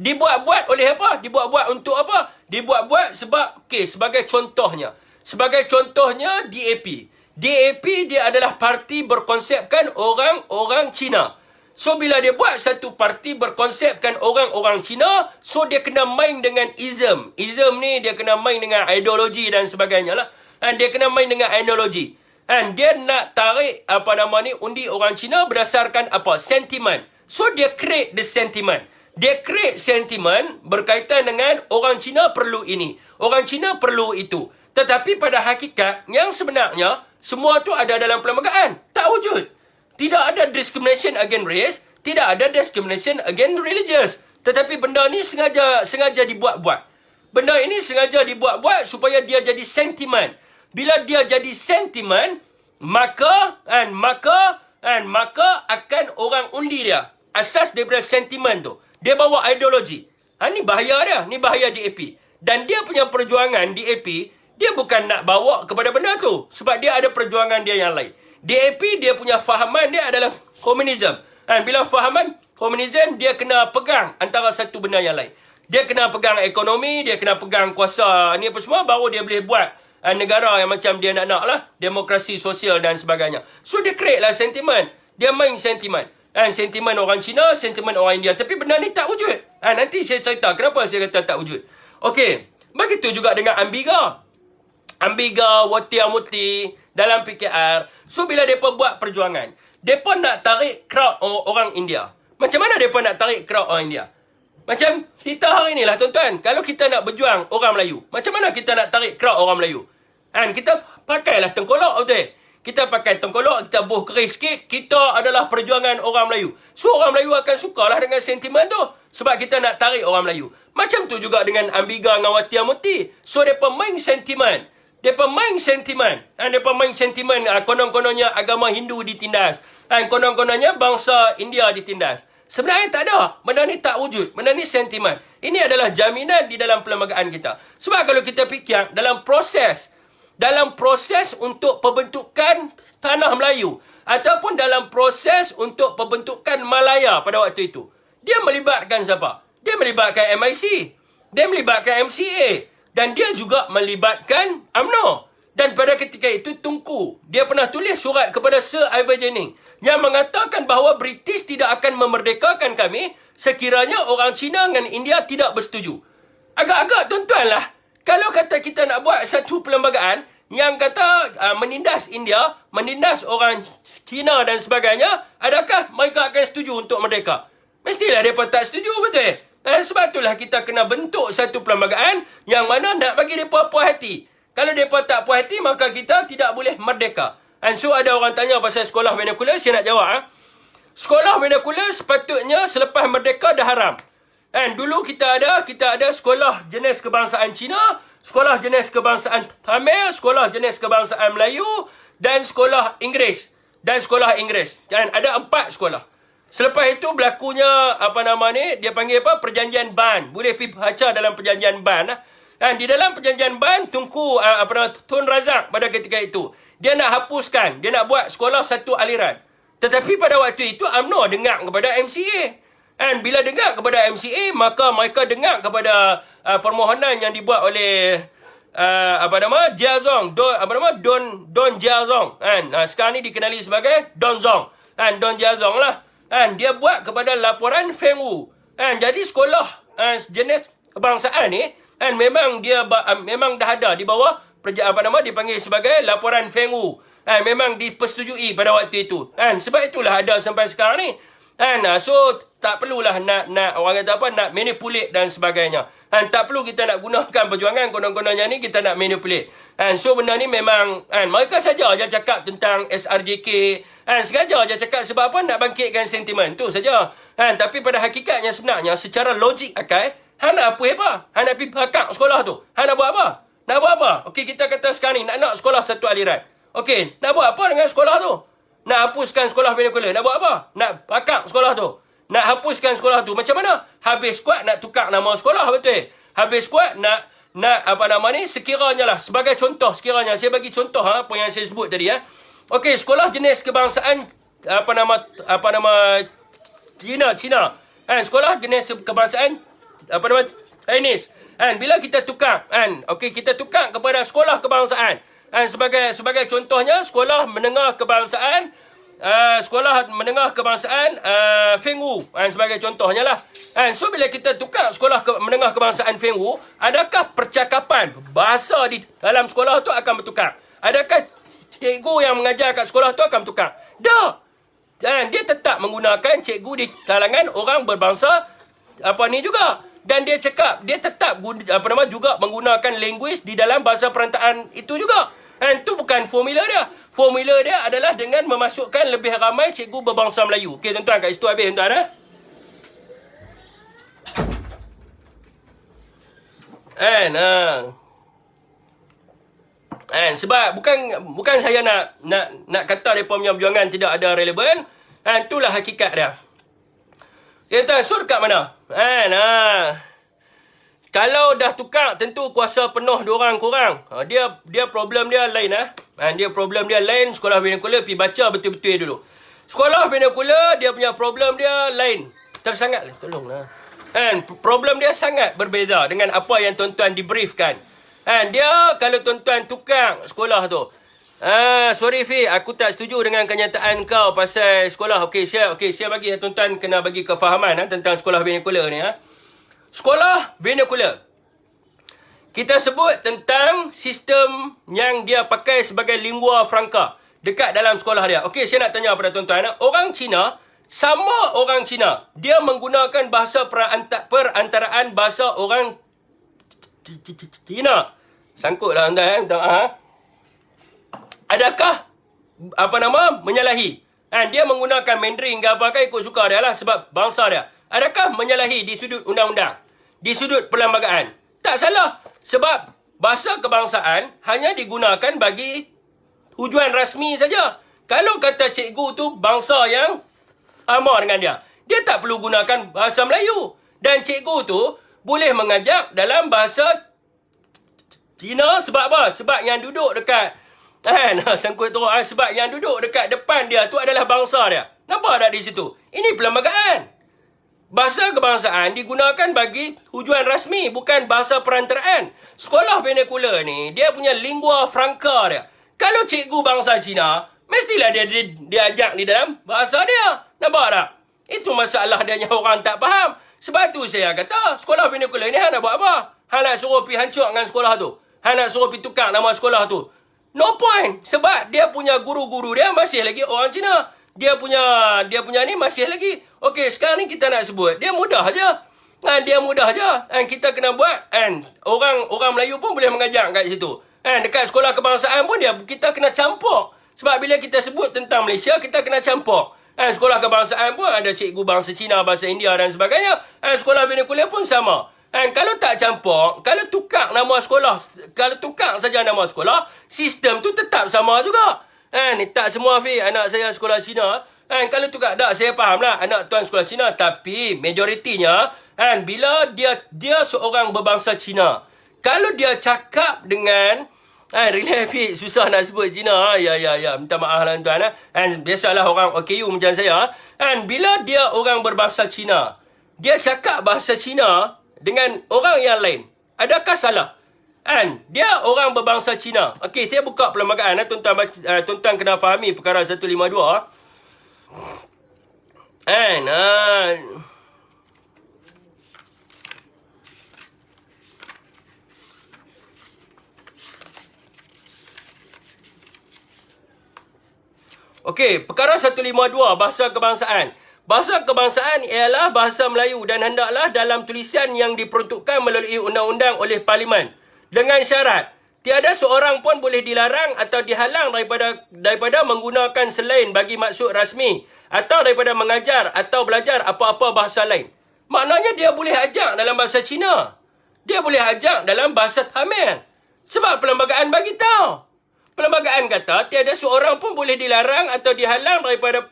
[SPEAKER 1] Dibuat-buat oleh apa? Dibuat-buat untuk apa? Dibuat-buat sebab, sebagai contohnya. Sebagai contohnya, DAP. DAP dia adalah parti berkonsepkan orang-orang Cina. So, bila dia buat satu parti berkonsepkan orang-orang Cina, so dia kena main dengan ism. Ism ni dia kena main dengan ideologi dan sebagainya lah. Dia kena main dengan ideologi. Dia nak tarik, undi orang Cina berdasarkan apa? Sentimen. So, dia create the sentiment. Dia create sentiment berkaitan dengan orang Cina perlu ini. Orang Cina perlu itu. Tetapi pada hakikat, yang sebenarnya, semua tu ada dalam perlembagaan. Tak wujud. Tidak ada discrimination against race. Tidak ada discrimination against religious. Tetapi benda ni sengaja dibuat-buat. Benda ini sengaja dibuat-buat supaya dia jadi sentimen. Bila dia jadi sentimen, maka akan orang undi dia. Asas daripada sentimen tu. Dia bawa ideologi. Ni bahaya dia. Ni bahaya DAP. Dan dia punya perjuangan DAP, dia bukan nak bawa kepada benda tu. Sebab dia ada perjuangan dia yang lain. DAP, dia punya fahaman dia adalah komunisme. Bila fahaman komunisme, dia kena pegang antara satu benda yang lain. Dia kena pegang ekonomi, dia kena pegang kuasa ni apa semua, baru dia boleh buat negara yang macam dia nak lah. Demokrasi sosial dan sebagainya. So, dia create lah sentimen. Dia main sentimen. Sentimen orang Cina, sentimen orang India. Tapi benda ni tak wujud. Nanti saya cerita kenapa saya kata tak wujud. Okey. Begitu juga dengan Ambiga. Ambiga, Watiamuti dalam PKR. So, bila mereka buat perjuangan, mereka nak tarik crowd orang India. Macam mana mereka nak tarik crowd orang India? Macam kita hari ni lah, tuan-tuan. Kalau kita nak berjuang orang Melayu, macam mana kita nak tarik crowd orang Melayu? Kita pakailah tengkolok, betul? Kita pakai tengkolok, kita buh keris sikit, kita adalah perjuangan orang Melayu. So, orang Melayu akan sukalah dengan sentimen tu. Sebab kita nak tarik orang Melayu. Macam tu juga dengan Ambiga dengan Watiamuti. So, mereka main sentimen. Mereka main sentimen. Mereka main sentimen. Konon-kononnya agama Hindu ditindas. Konon-kononnya bangsa India ditindas. Sebenarnya tak ada. Benda ni tak wujud. Benda ni sentimen. Ini adalah jaminan di dalam perlembagaan kita. Sebab kalau kita fikir dalam proses untuk pembentukan Tanah Melayu ataupun dalam proses untuk pembentukan Malaya pada waktu itu, dia melibatkan siapa? Dia melibatkan MIC. Dia melibatkan MCA. Dan dia juga melibatkan UMNO. Dan pada ketika itu, Tunku, dia pernah tulis surat kepada Sir Ivan Jennings yang mengatakan bahawa British tidak akan memerdekakan kami sekiranya orang Cina dengan India tidak bersetuju. Agak-agak tuan-tuan lah. Kalau kata kita nak buat satu perlembagaan yang kata menindas India, menindas orang Cina dan sebagainya, adakah mereka akan setuju untuk merdeka? Mestilah mereka tak setuju, betul? Sebab itulah kita kena bentuk satu perlembagaan yang mana nak bagi mereka puas hati. Kalau mereka tak puas hati, maka kita tidak boleh merdeka. So, ada orang tanya pasal sekolah vernacular, saya nak jawab. Sekolah vernacular sepatutnya selepas merdeka dah haram. Dulu kita ada sekolah jenis kebangsaan Cina. sekolah jenis kebangsaan Tamil, sekolah jenis kebangsaan Melayu dan sekolah Inggeris. Dan ada 4 sekolah. Selepas itu berlakunya dia panggil perjanjian ban. Boleh pergi baca dalam perjanjian ban lah. Dan di dalam perjanjian ban Tunku Tun Razak pada ketika itu dia nak hapuskan, dia nak buat sekolah satu aliran. Tetapi pada waktu itu UMNO dengar kepada MCA. Dan bila dengar kepada MCA, maka mereka dengar kepada permohonan yang dibuat oleh Jiazong, Don Jiazong. Sekarang ni dikenali sebagai Don Zong. Don Jiazong lah. Dia buat kepada laporan Feng Wu. Jadi sekolah jenis kebangsaan ni memang memang dah ada di bawah dipanggil sebagai laporan Feng Wu. Memang dipersetujui pada waktu itu. Sebab itulah ada sampai sekarang ni. So tak perlulah nak orang kata nak manipulate dan sebagainya. Tak perlu kita nak gunakan perjuangan konon-kononnya ni kita nak manipulate. So benda ni memang mereka saja je cakap tentang SRJK. Sengaja je cakap sebab apa? Nak bangkitkan sentimen tu saja. Tapi pada hakikatnya sebenarnya secara logik akal, nak apa? Nak pergi bakar sekolah tu. Nak buat apa? Nak buat apa? Okey, kita kata sekarang ni nak sekolah satu aliran. Okey, nak buat apa dengan sekolah tu? Nak hapuskan sekolah vernacular. Nak buat apa? Nak bakar sekolah tu. Nak hapuskan sekolah tu. Macam mana? Habis kuat nak tukar nama sekolah, betul? Habis kuat nak sekiranya lah. Sebagai contoh, sekiranya. Saya bagi contoh apa yang saya sebut tadi. Okey, sekolah jenis kebangsaan Cina. Sekolah jenis kebangsaan Chinese. Bila kita tukar, okey, kita tukar kepada sekolah kebangsaan. Sebagai contohnya sekolah menengah kebangsaan Feng Wu sebagai contohnya lah. So bila kita tukar sekolah menengah kebangsaan Feng Wu, adakah percakapan bahasa di dalam sekolah tu akan bertukar? Adakah cikgu yang mengajar kat sekolah tu akan bertukar? Dah. Dan dia tetap menggunakan cikgu di kalangan orang berbangsa juga. Dan dia cakap dia tetap juga menggunakan language di dalam bahasa perantaraan itu juga. Itu bukan formula dia. Formula dia adalah dengan memasukkan lebih ramai cikgu berbangsa Melayu. Okey tuan-tuan, kat situ habis tuan-tuan. Sebab bukan saya nak kata mereka punya perjuangan tidak ada relevan. Itulah hakikat dia. Tuan-tuan, so dekat mana? Kalau dah tukar, tentu kuasa penuh diorang kurang. Dia problem dia lain. Dia problem dia lain. Sekolah vernacular, pergi baca betul-betul dulu. Sekolah vernacular, dia punya problem dia lain. Tersangat. Tolonglah. Problem dia sangat berbeza dengan apa yang tuan-tuan dibriefkan. Dia, kalau tuan-tuan tukar sekolah tu. Sorry Fi, aku tak setuju dengan kenyataan kau pasal sekolah. Okey, saya bagi tuan-tuan kena bagi kefahaman tentang sekolah vernacular ni. Sekolah vernacular, kita sebut tentang sistem yang dia pakai sebagai lingua franca dekat dalam sekolah dia. Okey, saya nak tanya pada tuan-tuan. Orang Cina, sama orang Cina, dia menggunakan bahasa perantaraan bahasa orang Cina. Sangkutlah tuan-tuan. Adakah menyalahi? Dia menggunakan Mandarin ke apa ikut suka dia lah sebab bangsa dia. Adakah menyalahi di sudut undang-undang? Di sudut perlembagaan? Tak salah. Sebab bahasa kebangsaan hanya digunakan bagi tujuan rasmi saja. Kalau kata cikgu tu bangsa yang sama dengan dia, dia tak perlu gunakan bahasa Melayu. Dan cikgu tu boleh mengajar dalam bahasa Cina sebab apa? Sebab yang duduk dekat sangkut teruk. Sebab yang duduk dekat depan dia tu adalah bangsa dia. Nampak tak di situ? Ini perlembagaan. Bahasa kebangsaan digunakan bagi tujuan rasmi, bukan bahasa perantaraan. Sekolah vernacular ni, dia punya lingua franca dia. Kalau cikgu bangsa Cina, mestilah dia ajak di dalam bahasa dia. Nampak tak? Itu masalah dia yang orang tak faham. Sebab tu saya kata, sekolah vernacular ni nak buat apa? Nak suruh pergi hancur dengan sekolah tu. Nak suruh pergi tukar nama sekolah tu. No point. Sebab dia punya guru-guru dia masih lagi orang Cina. Dia punya ni masih lagi. Okey, sekarang ni kita nak sebut. Dia mudah aja. Dia mudah aja. Kita kena buat. Orang Melayu pun boleh mengajar kat situ. Dekat sekolah kebangsaan pun kita kena campur. Sebab bila kita sebut tentang Malaysia, kita kena campur. Sekolah kebangsaan pun ada cikgu bangsa Cina, bahasa India dan sebagainya. Sekolah vernacular pun sama. Kalau tak campur, kalau tukar nama sekolah, kalau tukar saja nama sekolah, sistem tu tetap sama juga. Tak semua anak saya sekolah Cina. Kalau tukar, tak, saya faham lah anak tuan sekolah Cina, tapi majoritinya, bila dia seorang berbangsa Cina, kalau dia cakap dengan relatif susah nak sebut Cina. Ya, minta maaf lah tuan. Biasalah orang OKU macam saya. Bila dia orang berbangsa Cina, dia cakap bahasa Cina dengan orang yang lain, adakah salah? Dia orang berbangsa Cina. Okey, saya buka perlembagaan. Tuan-tuan kena fahami perkara 152. Okey, perkara 152, bahasa kebangsaan. Bahasa kebangsaan ialah bahasa Melayu dan hendaklah dalam tulisan yang diperuntukkan melalui undang-undang oleh Parlimen. Dengan syarat, tiada seorang pun boleh dilarang atau dihalang daripada menggunakan selain bagi maksud rasmi atau daripada mengajar atau belajar apa-apa bahasa lain. Maknanya dia boleh ajar dalam bahasa Cina. Dia boleh ajar dalam bahasa Tamil. Sebab perlembagaan bagi tahu. Perlembagaan kata tiada seorang pun boleh dilarang atau dihalang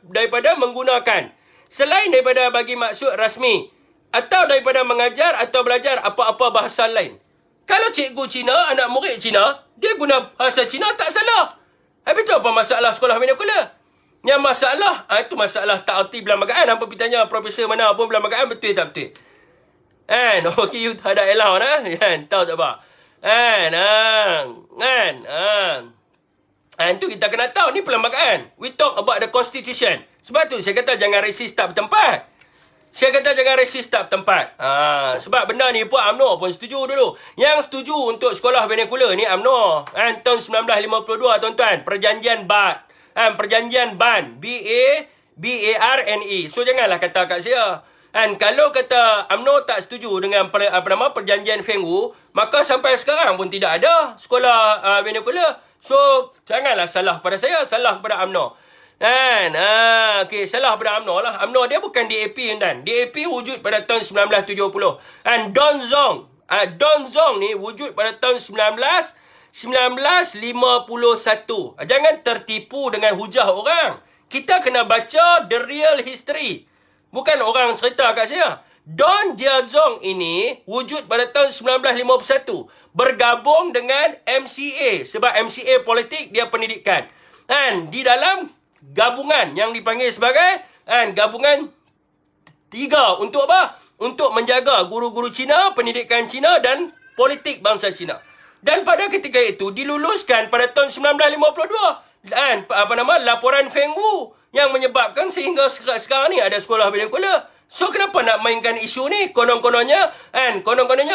[SPEAKER 1] daripada menggunakan selain daripada bagi maksud rasmi atau daripada mengajar atau belajar apa-apa bahasa lain. Kalau cikgu Cina, anak murid Cina, dia guna bahasa Cina tak salah. Habis tu apa masalah sekolah vernacular? Yang masalah, itu masalah tak erti perlembagaan. Hampa pergi tanya profesor mana pun perlembagaan betul tak betul. Okay, you tak ada allow nah. Tahu tak apa? Itu kita kena tahu ni perlembagaan. We talk about the constitution. Sebab tu saya kata jangan resist tak bertempat. Sebab benda ni pun UMNO pun setuju dulu. Yang setuju untuk sekolah vernacular ni UMNO. Tahun 1952 tuan-tuan. Perjanjian BARN. Perjanjian BARN. B-A-R-N-E. So janganlah kata kat saya. Kalau kata UMNO tak setuju dengan perjanjian Feng Wu, maka sampai sekarang pun tidak ada sekolah vernacular. So, janganlah salah pada saya, salah pada UMNO. Okay, salah pada UMNO lah. UMNO dia bukan DAP, tuan. DAP wujud pada tahun 1970. Don Zong ni wujud pada tahun 1951. Jangan tertipu dengan hujah orang. Kita kena baca the real history. Bukan orang cerita kat saya. Don Zong ini wujud pada tahun 1951. Bergabung dengan MCA. Sebab MCA politik, dia pendidikan. Di dalam gabungan yang dipanggil sebagai gabungan 3. Untuk apa? Untuk menjaga guru-guru Cina, pendidikan Cina dan politik bangsa Cina. Dan pada ketika itu diluluskan pada tahun 1952. Laporan Feng Wu yang menyebabkan sehingga sekarang ni ada sekolah vernacular. So, kenapa nak mainkan isu ni? Konon-kononnya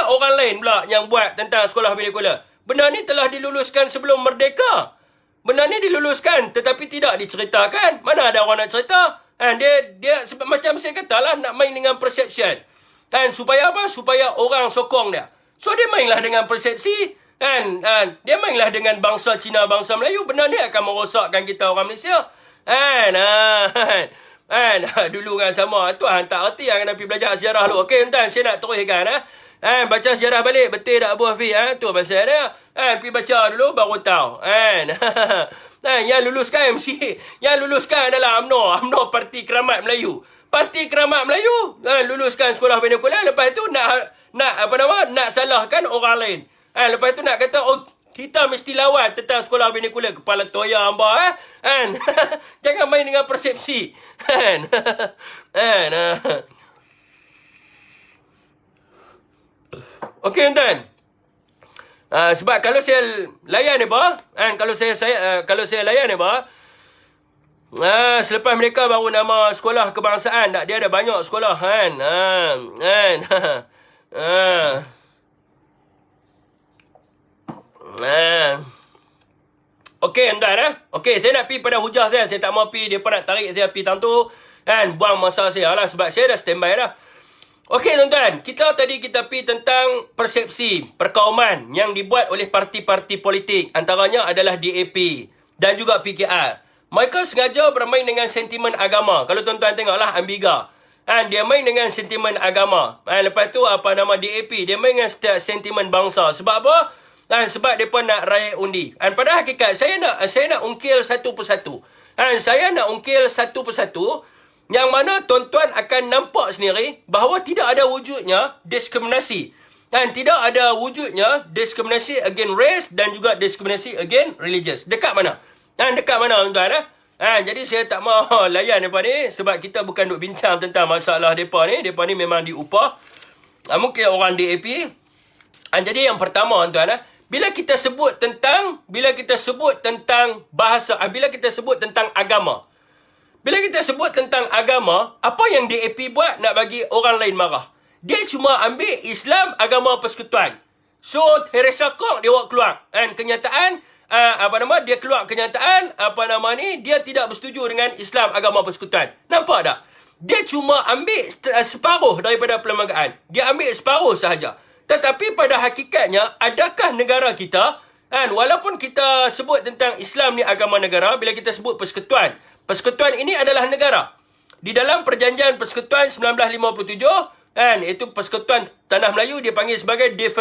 [SPEAKER 1] orang lain pula yang buat tentang sekolah vernacular. Benda ni telah diluluskan sebelum merdeka. Benda ni diluluskan tetapi tidak diceritakan. Mana ada orang nak cerita? Dia sebab macam saya katalah nak main dengan perception. Supaya apa? Supaya orang sokong dia. So, dia mainlah dengan persepsi. Dia mainlah dengan bangsa Cina, bangsa Melayu. Benda ni akan merosakkan kita orang Malaysia. Dulu kan sama. Tuan tak erti yang kena pergi belajar sejarah dulu. Okey, tuan, saya nak teruskan. Baca sejarah balik. Betul tak Abu Hafiz? Tu pasal dia. Pergi baca dulu baru tahu. Yang luluskan MC. Yang luluskan adalah UMNO. UMNO Parti Keramat Melayu. Parti Keramat Melayu. Luluskan sekolah vernacular. Lepas tu nak salahkan orang lain. Lepas tu nak kata, kita mesti lawan tentang sekolah vernacular. Kepala toya hamba. Jangan main dengan persepsi. Okey, tuan. Sebab kalau saya layan ni apa? Kalau saya layan ni apa? Selepas mereka baru nama sekolah kebangsaan. Dia ada banyak sekolah kan. Okey, tuan. Okey, saya nak pergi pada hujah saya. Saya tak mau pergi. Dia nak tarik saya pergi tang tu. Buang masa saya lah. Sebab saya dah standby dah. Okey, tuan-tuan. Kita pergi tentang persepsi perkauman yang dibuat oleh parti-parti politik. Antaranya adalah DAP dan juga PKR. Mereka sengaja bermain dengan sentimen agama. Kalau tuan-tuan tengoklah Ambiga. Dia main dengan sentimen agama. Lepas tu DAP, dia main dengan sentimen bangsa. Sebab apa? Sebab mereka nak raih undi. Pada hakikat, saya nak ungkil satu persatu. Saya nak ungkil satu persatu, yang mana tuan-tuan akan nampak sendiri bahawa tidak ada wujudnya diskriminasi. Tidak ada wujudnya diskriminasi against race dan juga diskriminasi against religious. Dekat mana? Dekat mana tuan-tuan? Jadi saya tak mahu layan mereka ni, sebab kita bukan duk bincang tentang masalah mereka ni. Mereka ni memang diupah. Mungkin orang DAP. Jadi yang pertama tuan-tuan, bila kita sebut tentang bahasa, bila kita sebut tentang agama. Bila kita sebut tentang agama, apa yang DAP buat nak bagi orang lain marah? Dia cuma ambil Islam agama persekutuan. So, Theresa Kong dia buat keluar. Kenyataan, dia keluar kenyataan, dia tidak bersetuju dengan Islam agama persekutuan. Nampak tak? Dia cuma ambil separuh daripada perlembagaan. Dia ambil separuh sahaja. Tetapi pada hakikatnya, adakah negara kita, walaupun kita sebut tentang Islam ni agama negara, bila kita sebut persekutuan, persekutuan ini adalah negara. Di dalam perjanjian persekutuan 1957, itu persekutuan Tanah Melayu dia panggil sebagai The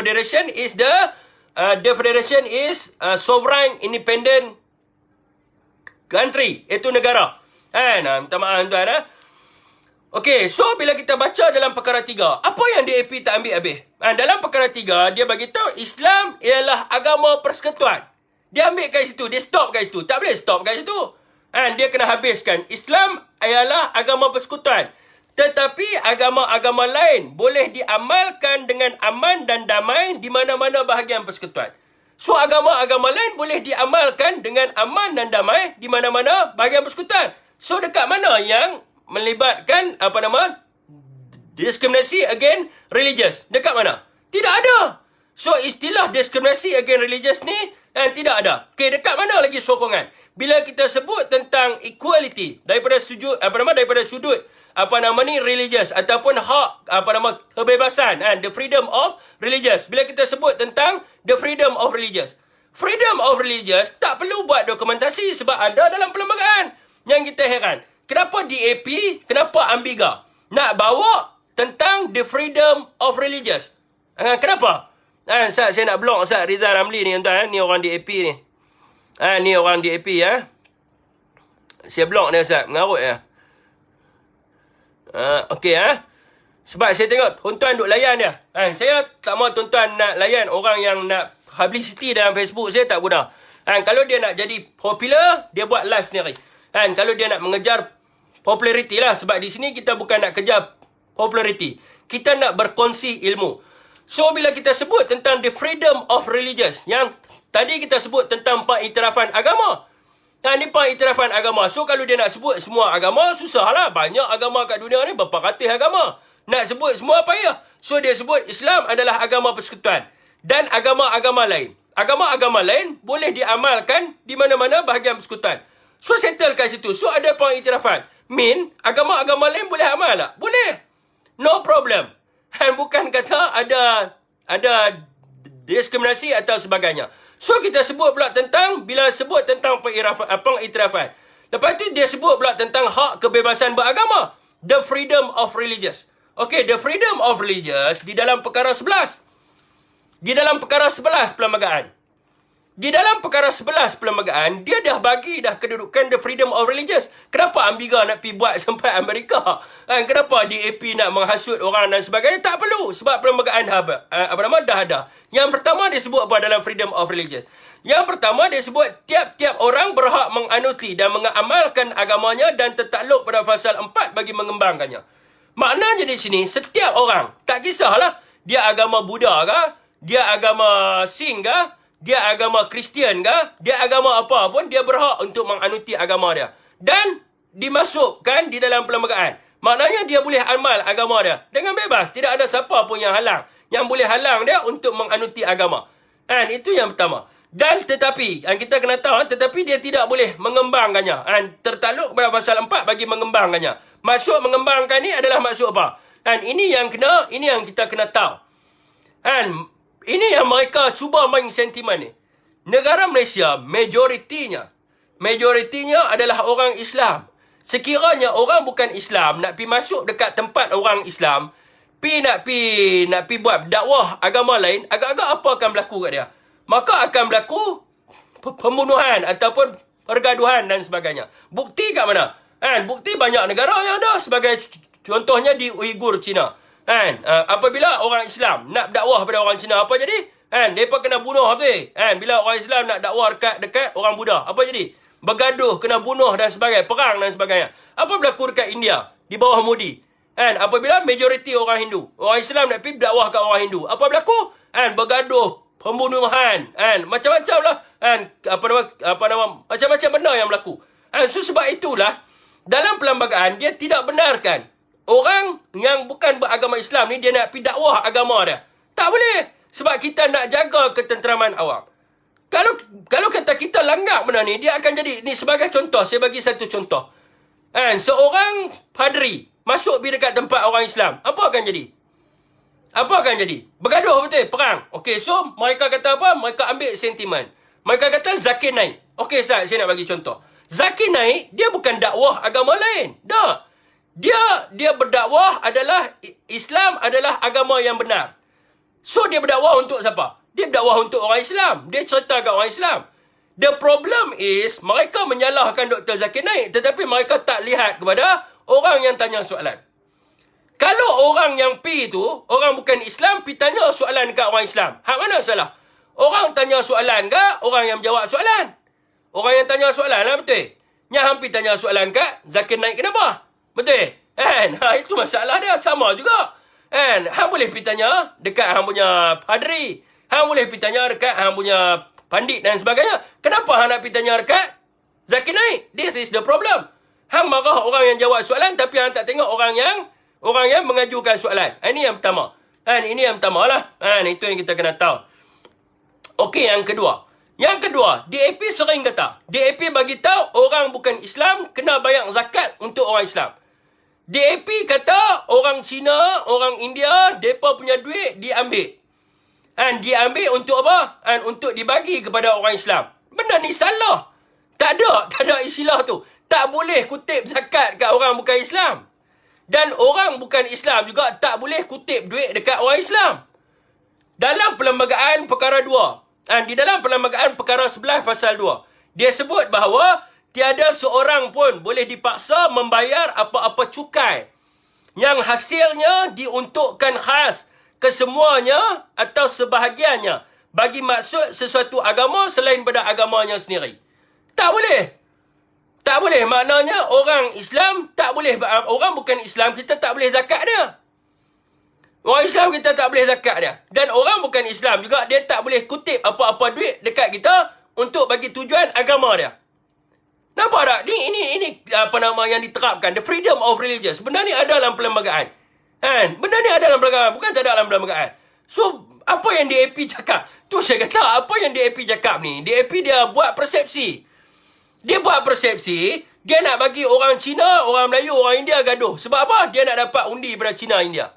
[SPEAKER 1] Federation is sovereign independent country. Itu negara. Minta maaf tuan. Okey, so bila kita baca dalam perkara 3, apa yang DAP tak ambil habis? Dalam perkara 3, dia bagi tahu Islam ialah agama persekutuan. Dia ambil kat situ, dia stop kat situ. Tak boleh stop kat situ. Dia kena habiskan. Islam ialah agama persekutuan. Tetapi agama-agama lain boleh diamalkan dengan aman dan damai di mana-mana bahagian persekutuan. So, agama-agama lain boleh diamalkan dengan aman dan damai di mana-mana bahagian persekutuan. So, dekat mana yang melibatkan diskriminasi against religious? Dekat mana? Tidak ada. So, istilah diskriminasi against religious ni tidak ada. Okey, dekat mana lagi sokongan? Bila kita sebut tentang equality daripada sudut religious ataupun hak kebebasan, the freedom of religious. Bila kita sebut tentang the freedom of religious tak perlu buat dokumentasi sebab ada dalam perlembagaan. Yang kita heran, kenapa DAP, kenapa Ambiga nak bawa tentang the freedom of religious? Kenapa? Ustaz, saya nak blok Ustaz Rizal Ramli ni tuan. Ni orang DAP ni. Ni orang DAP Saya blok dia Ustaz, mengarut ya. Okey sebab saya tengok tuan-tuan duk layan dia. Saya tak mahu tuan-tuan nak layan orang yang nak publicity dalam Facebook. Saya tak guna. Kalau dia nak jadi popular, dia buat live sendiri. Kalau dia nak mengejar populariti lah. Sebab di sini kita bukan nak kejar populariti. Kita nak berkongsi ilmu. So, bila kita sebut tentang the freedom of religious, yang tadi kita sebut tentang pengiktirafan agama. Ni pengiktirafan agama. So, kalau dia nak sebut semua agama, susahlah. Banyak agama kat dunia ni, berapa ratus agama. Nak sebut semua apa ya? So, dia sebut Islam adalah agama persekutuan. Dan agama-agama lain. Agama-agama lain boleh diamalkan di mana-mana bahagian persekutuan. So, settle kat situ. So, ada pengiktirafan. Agama-agama lain boleh amal tak? Boleh. No problem. Bukan kata ada diskriminasi atau sebagainya. So, kita sebut pula tentang, bila sebut tentang pengiktirafan. Lepas tu, dia sebut pula tentang hak kebebasan beragama. The freedom of religious. Okay, the freedom of religious di dalam perkara 11. Di dalam perkara 11 perlembagaan. Di dalam perkara 11 perlembagaan, dia dah bagi dah kedudukan the freedom of religious. Kenapa Ambiga nak pergi buat sampai Amerika? Kenapa DAP nak menghasut orang dan sebagainya? Tak perlu. Sebab perlembagaan dah ada. Yang pertama dia sebut apa dalam freedom of religious? Yang pertama dia sebut tiap-tiap orang berhak menganuti dan mengamalkan agamanya dan tertakluk pada pasal 4 bagi mengembangkannya. Maknanya di sini, setiap orang, tak kisahlah dia agama Buddha ke, dia agama Sing ke, dia agama Kristian ke, dia agama apa pun, dia berhak untuk menganuti agama dia. Dan dimasukkan di dalam perlembagaan. Maknanya dia boleh amal agama dia dengan bebas. Tidak ada siapa pun yang halang. Yang boleh halang dia untuk menganuti agama. Itu yang pertama. Dan tetapi, kita kena tahu, tetapi dia tidak boleh mengembangkannya. Tertakluk pada pasal 4 bagi mengembangkannya. Maksud mengembangkan ni adalah maksud apa? Ini yang kita kena tahu. Ini yang mereka cuba main sentimen ni. Negara Malaysia, majoritinya adalah orang Islam. Sekiranya orang bukan Islam nak pi masuk dekat tempat orang Islam, nak pi buat dakwah agama lain, agak-agak apa akan berlaku kat dia? Maka akan berlaku pembunuhan ataupun pergaduhan dan sebagainya. Bukti kat mana? Bukti banyak negara yang ada, sebagai contohnya di Uyghur, China. Apabila orang Islam nak dakwah pada orang Cina, apa jadi? Mereka kena bunuh habis. Bila orang Islam nak dakwah dekat orang Buddha, apa jadi? Bergaduh, kena bunuh dan sebagainya, perang dan sebagainya. Apa berlaku dekat India di bawah Modi? Apabila majoriti orang Hindu, orang Islam nak pergi dakwah kat orang Hindu, apa berlaku? Bergaduh, pembunuhan, macam-macam lah. Macam-macam benda yang berlaku. So sebab itulah dalam perlembagaan dia tidak benarkan orang yang bukan beragama Islam ni dia nak pergi dakwah agama dia. Tak boleh. Sebab kita nak jaga ketenteraman awam. Kalau kata kita langgar benda ni, dia akan jadi, ni sebagai contoh, saya bagi satu contoh. Seorang padri masuk pergi dekat tempat orang Islam, apa akan jadi? Apa akan jadi? Bergaduh betul, perang. Okey, so mereka kata apa? Mereka ambil sentimen. Mereka kata zakir naik. Okey, saya nak bagi contoh. Zakir naik, dia bukan dakwah agama lain. Tak. Dia berdakwah adalah Islam adalah agama yang benar. So, dia berdakwah untuk siapa? Dia berdakwah untuk orang Islam. Dia cerita kat orang Islam. The problem is, mereka menyalahkan Dr. Zakir Naik, tetapi mereka tak lihat kepada orang yang tanya soalan. Kalau orang yang pi tu, orang bukan Islam, pi tanya soalan kat orang Islam. Hak mana salah? Orang tanya soalan ke orang yang menjawab soalan? Orang yang tanya soalan lah, betul? Yang hampir tanya soalan kat Zakir Naik kenapa? Betul? Itu masalah dia, sama juga. Hang boleh pergi tanya dekat hang punya padri. Hang boleh pergi tanya dekat hang punya pandit dan sebagainya. Kenapa hang nak pergi tanya dekat Zakir Naik? This is the problem. Hang marah orang yang jawab soalan, tapi hang tak tengok orang yang mengajukan soalan. Ini yang pertama. Ini yang pertama lah. Itu yang kita kena tahu. Okey, yang kedua. DAP sering kata. DAP bagi tahu orang bukan Islam kena bayar zakat untuk orang Islam. DAP kata orang Cina, orang India, mereka punya duit diambil. Diambil untuk apa? Untuk dibagi kepada orang Islam. Benda ni salah. Tak ada istilah tu. Tak boleh kutip zakat kat orang bukan Islam. Dan orang bukan Islam juga tak boleh kutip duit dekat orang Islam. Dalam Perlembagaan Perkara 2, di dalam Perlembagaan Perkara 11 Fasal 2, dia sebut bahawa tiada seorang pun boleh dipaksa membayar apa-apa cukai yang hasilnya diuntukkan khas kesemuanya atau sebahagiannya bagi maksud sesuatu agama selain pada agamanya sendiri. Tak boleh. Tak boleh. Maknanya orang Islam tak boleh, orang bukan Islam kita tak boleh zakat dia. Orang Islam kita tak boleh zakat dia. Dan orang bukan Islam juga dia tak boleh kutip apa-apa duit dekat kita untuk bagi tujuan agama dia. Nampak tak? Ini apa nama yang diterapkan. The freedom of religious. Benda ni ada dalam perlembagaan. Benda ni ada dalam perlembagaan. Bukan tak ada dalam perlembagaan. So, apa yang DAP cakap? Tu saya kata, apa yang DAP cakap ni? DAP dia buat persepsi. Dia buat persepsi, dia nak bagi orang Cina, orang Melayu, orang India gaduh. Sebab apa? Dia nak dapat undi pada Cina, India.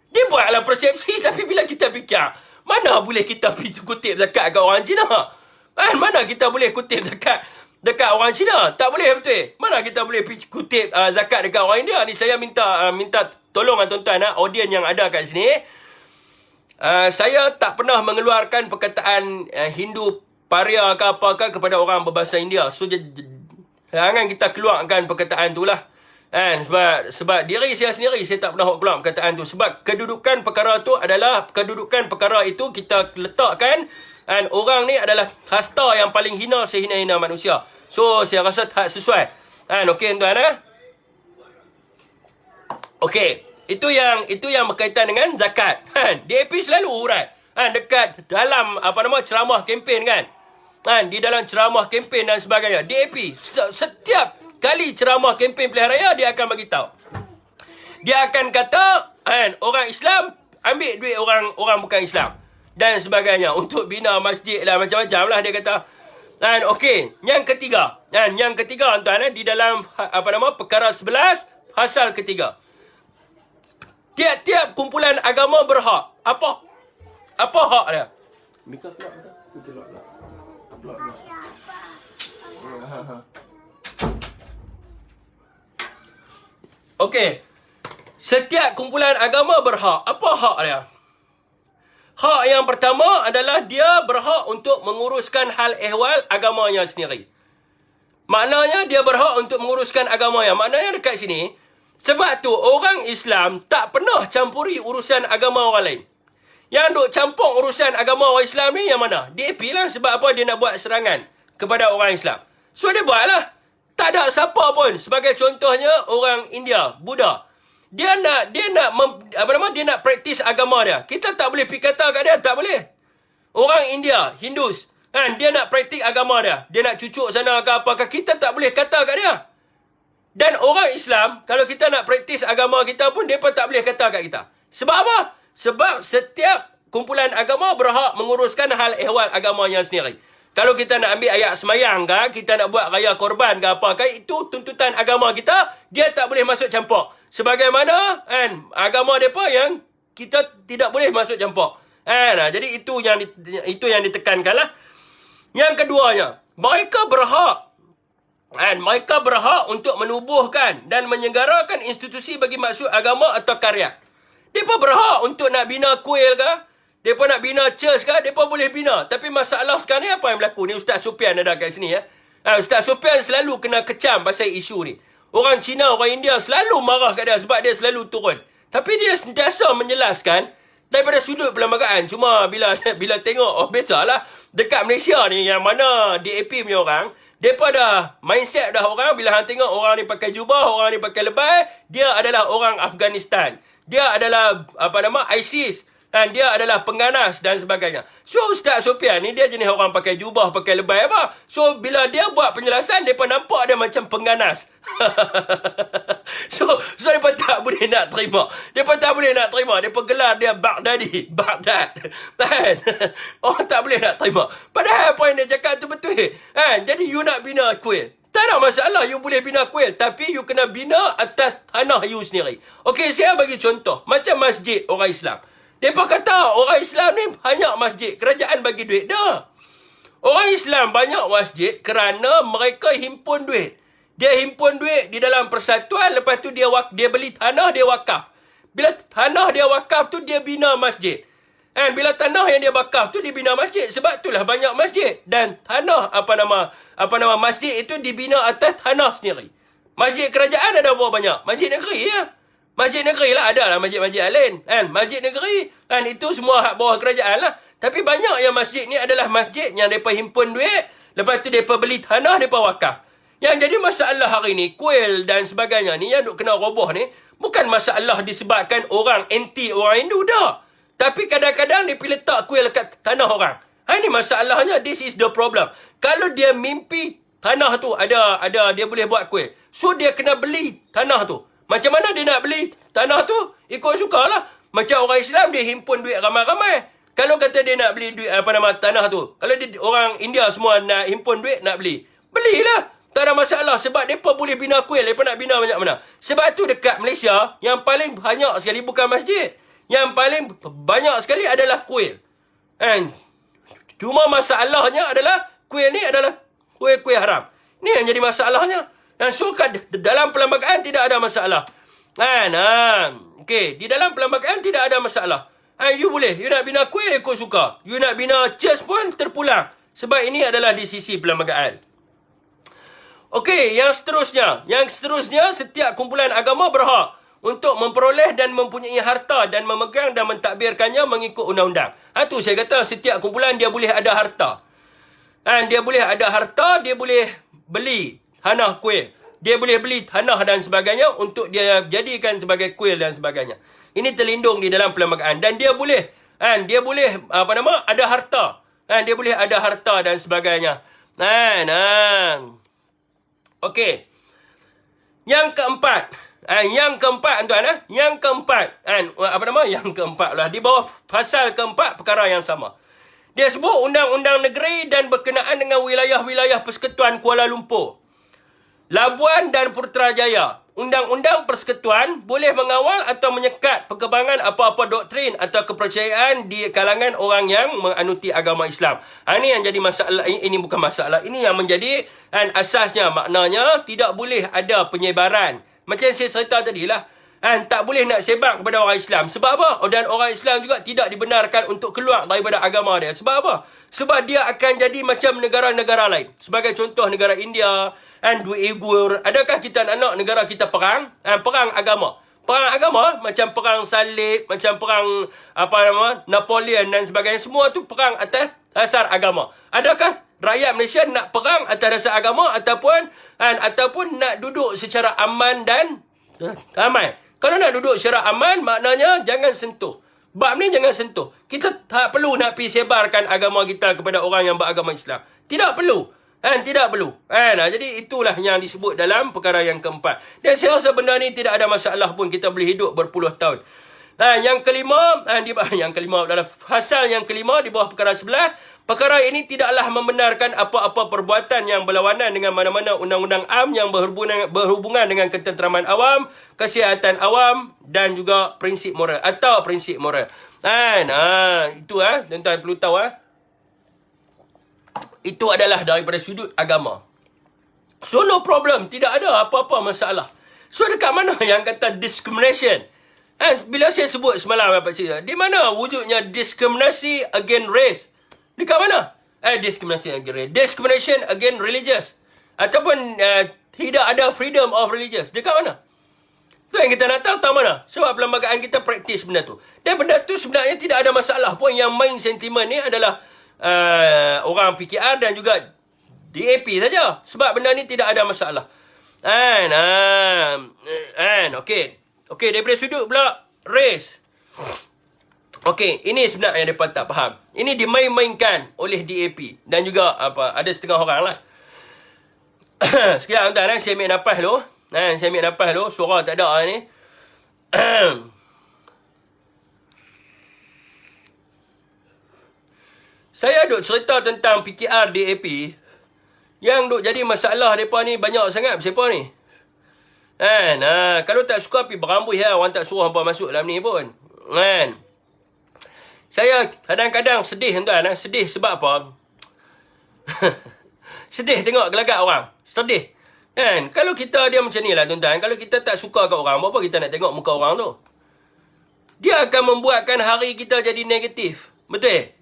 [SPEAKER 1] Dia buatlah persepsi, tapi bila kita fikir, mana boleh kita kutip zakat kat orang Cina? Mana kita boleh kutip zakat dekat orang Cina? Tak boleh, betul? Mana kita boleh kutip zakat dekat orang India? Ni saya minta tolong tuan-tuan, audien yang ada kat sini. Saya tak pernah mengeluarkan perkataan Hindu paria ke apakah kepada orang berbahasa India. So, jangan kita keluarkan perkataan tu lah. Sebab diri saya sendiri, saya tak pernah keluar perkataan tu. Sebab kedudukan perkara tu adalah, kedudukan perkara itu kita letakkan, orang ni adalah hasta yang paling hina sehina-hina manusia. So, saya rasa tak sesuai. Okey, tuan-tuan. Okey. Itu yang berkaitan dengan zakat. DAP selalu urat. Dekat dalam ceramah kempen kan. Di dalam ceramah kempen dan sebagainya. DAP setiap kali ceramah kempen pilihan raya dia akan bagi tahu. Dia akan kata orang Islam ambil duit orang bukan Islam dan sebagainya untuk bina masjid lah, macam-macam lah dia kata. Okey, yang ketiga. Yang ketiga tuan, di dalam perkara 11 pasal ketiga. Tiap-tiap kumpulan agama berhak. Apa hak dia? Mika keluar. Okey. Setiap kumpulan agama berhak. Apa hak dia? Hak yang pertama adalah dia berhak untuk menguruskan hal ehwal agamanya sendiri. Maknanya dia berhak untuk menguruskan agamanya. Maknanya dekat sini, sebab tu orang Islam tak pernah campuri urusan agama orang lain. Yang duk campur urusan agama orang Islam ni yang mana? DAP lah. Sebab apa dia nak buat serangan kepada orang Islam. So dia buatlah. Tak ada siapa pun. Sebagai contohnya orang India, Buddha. Dia nak praktis agama dia. Kita tak boleh pergi kata kat dia, tak boleh. Orang India, Hindus, kan, dia nak praktik agama dia. Dia nak cucuk sana ke apa ke, kita tak boleh kata kat dia. Dan orang Islam, kalau kita nak praktis agama kita pun, mereka tak boleh kata kat kita. Sebab apa? Sebab setiap kumpulan agama berhak menguruskan hal ehwal agamanya sendiri. Kalau kita nak ambil ayat semayang ke, kita nak buat raya korban ke apa ke, itu tuntutan agama kita, dia tak boleh masuk campur. Sebagaimana kan, agama mereka yang kita tidak boleh masuk campur. Jadi itu yang ditekankan lah. Yang keduanya, mereka berhak untuk menubuhkan dan menyelenggarakan institusi bagi maksud agama atau karya. Mereka berhak untuk nak bina kuil ke, mereka nak bina church ke, mereka boleh bina. Tapi masalah sekarang ni apa yang berlaku ni? Ustaz Sufian ada kat sini ya. Ustaz Sufian selalu kena kecam pasal isu ni. Orang Cina, orang India selalu marah kat dia sebab dia selalu turun. Tapi dia sentiasa menjelaskan daripada sudut perlembagaan. Cuma bila tengok, biasalah, dekat Malaysia ni yang mana DAP punya orang, mereka dah mindset dah orang, bila hang tengok orang ni pakai jubah, orang ni pakai lebay, dia adalah orang Afghanistan. Dia adalah, ISIS. Dan dia adalah pengganas dan sebagainya. So, Ustaz Sofian ni dia jenis orang pakai jubah, pakai lebay apa. So, bila dia buat penjelasan, mereka nampak dia macam pengganas. so mereka tak boleh nak terima. Mereka tak boleh nak terima. Mereka gelar dia Baghdadi. Baghdad. Kan? Orang tak boleh nak terima. Padahal apa yang dia cakap tu betul. Jadi, you nak bina kuil. Tak ada masalah, you boleh bina kuil. Tapi, you kena bina atas tanah you sendiri. Okey, saya bagi contoh. Macam masjid orang Islam. Mereka kata orang Islam ni banyak masjid. Kerajaan bagi duit. Dah. Orang Islam banyak masjid kerana mereka himpun duit. Dia himpun duit di dalam persatuan. Lepas tu dia beli tanah, dia wakaf. Bila tanah dia wakaf tu, dia bina masjid. Bila tanah yang dia wakaf tu, dia bina masjid. Sebab itulah banyak masjid. Dan tanah, masjid itu dibina atas tanah sendiri. Masjid kerajaan ada berapa banyak? Masjid negeri ya. Masjid negeri lah, ada lah masjid-masjid lain. Masjid negeri, itu semua hak bawah kerajaan lah. Tapi banyak yang masjid ni adalah masjid yang mereka himpun duit. Lepas tu mereka beli tanah, mereka wakaf. Yang jadi masalah hari ni, kuil dan sebagainya ni, yang duk kena roboh ni, bukan masalah disebabkan orang anti orang Hindu dah. Tapi kadang-kadang dia pergi letak kuil kat tanah orang. Ini masalahnya, this is the problem. Kalau dia mimpi tanah tu ada dia boleh buat kuil. So dia kena beli tanah tu. Macam mana dia nak beli tanah tu? Ikut sukalah. Macam orang Islam, dia himpun duit ramai-ramai. Kalau kata dia nak beli duit, tanah tu. Kalau orang India semua nak himpun duit, nak beli. Belilah. Tak ada masalah. Sebab mereka boleh bina kuil. Mereka nak bina banyak mana. Sebab tu dekat Malaysia, yang paling banyak sekali bukan masjid. Yang paling banyak sekali adalah kuil. Cuma masalahnya adalah kuil ni adalah kuil-kuil haram. Ni yang jadi masalahnya. Dan so, dalam perlembagaan tidak ada masalah. Okey, di dalam perlembagaan tidak ada masalah. You boleh. You nak bina kuil, ikut suka. You nak bina church pun terpulang. Sebab ini adalah di sisi perlembagaan. Okey, yang seterusnya. Setiap kumpulan agama berhak untuk memperoleh dan mempunyai harta dan memegang dan mentadbirkannya mengikut undang-undang. Tu saya kata setiap kumpulan dia boleh ada harta. Dia boleh ada harta, dia boleh beli tanah kuil. Dia boleh beli tanah dan sebagainya untuk dia jadikan sebagai kuil dan sebagainya. Ini terlindung di dalam perlembagaan. Dan dia boleh, ada harta. Dia boleh ada harta dan sebagainya. Okey. Yang keempat, tuan. Yang keempat lah. Di bawah pasal keempat, perkara yang sama. Dia sebut undang-undang negeri dan berkenaan dengan wilayah-wilayah Persekutuan Kuala Lumpur, Labuan dan Putrajaya. Undang-undang persekutuan boleh mengawal atau menyekat perkembangan apa-apa doktrin atau kepercayaan di kalangan orang yang menganuti agama Islam. Ini yang jadi masalah. Ini bukan masalah. Ini yang menjadi asasnya. Maknanya tidak boleh ada penyebaran Macam saya cerita tadi lah. Tak boleh nak sebab kepada orang Islam. Sebab apa? Dan orang Islam juga tidak dibenarkan untuk keluar daripada agama dia. Sebab apa? Sebab dia akan jadi macam negara-negara lain. Sebagai contoh negara India, Uyghur. Adakah kita nak negara kita perang? Perang agama. Perang agama macam perang salib, macam perang Napoleon dan sebagainya. Semua tu perang atas dasar agama. Adakah rakyat Malaysia nak perang atas dasar agama ataupun nak duduk secara aman dan damai? Kalau nak duduk secara aman, maknanya jangan sentuh. Bab ni jangan sentuh. Kita tak perlu nak pergi sebarkan agama kita kepada orang yang beragama Islam. Tidak perlu. Tidak perlu. Jadi itulah yang disebut dalam perkara yang keempat. Dan saya rasa benda ni tidak ada masalah pun. Kita boleh hidup berpuluh tahun. Yang kelima, dalam pasal yang kelima di bawah perkara 11, perkara ini tidaklah membenarkan apa-apa perbuatan yang berlawanan dengan mana-mana undang-undang am yang berhubungan dengan ketenteraman awam, kesihatan awam dan juga prinsip moral atau prinsip moral. Itu tuan-tuan perlu tahu itu adalah daripada sudut agama. So no problem, tidak ada apa-apa masalah. So dekat mana yang kata discrimination? Bila saya sebut semalam di mana wujudnya diskriminasi against race? Dekat mana? Discrimination against race. Discrimination against religious. Ataupun tidak ada freedom of religious. Dekat mana? Itu yang kita nak tahu mana? Sebab perlembagaan kita praktis benda tu. Dan benda tu sebenarnya tidak ada masalah pun. Yang main sentimen ni adalah orang PKR dan juga DAP saja. Sebab benda ni tidak ada masalah. Okey, daripada sudut pula race. Okey, ini sebenarnya yang mereka tak faham. Ini dimain-mainkan oleh DAP dan juga ada setengah orang lah. Sekejap tuan-tuan, saya ambil nafas dulu. Saya ambil nafas dulu, suara tak ada ni. Saya duk cerita tentang PKR DAP yang duk jadi masalah mereka ni banyak sangat siapa ni. Kalau tak suka pergi berambut orang tak suruh hampa masuk dalam ni pun. Saya kadang-kadang sedih tuan, sedih sebab apa? Sedih tengok gelagat orang. Sedih. Kalau kita dia macam ni lah tuan-tuan, kalau kita tak suka kat orang, apa kita nak tengok muka orang tu? Dia akan membuatkan hari kita jadi negatif. Betul?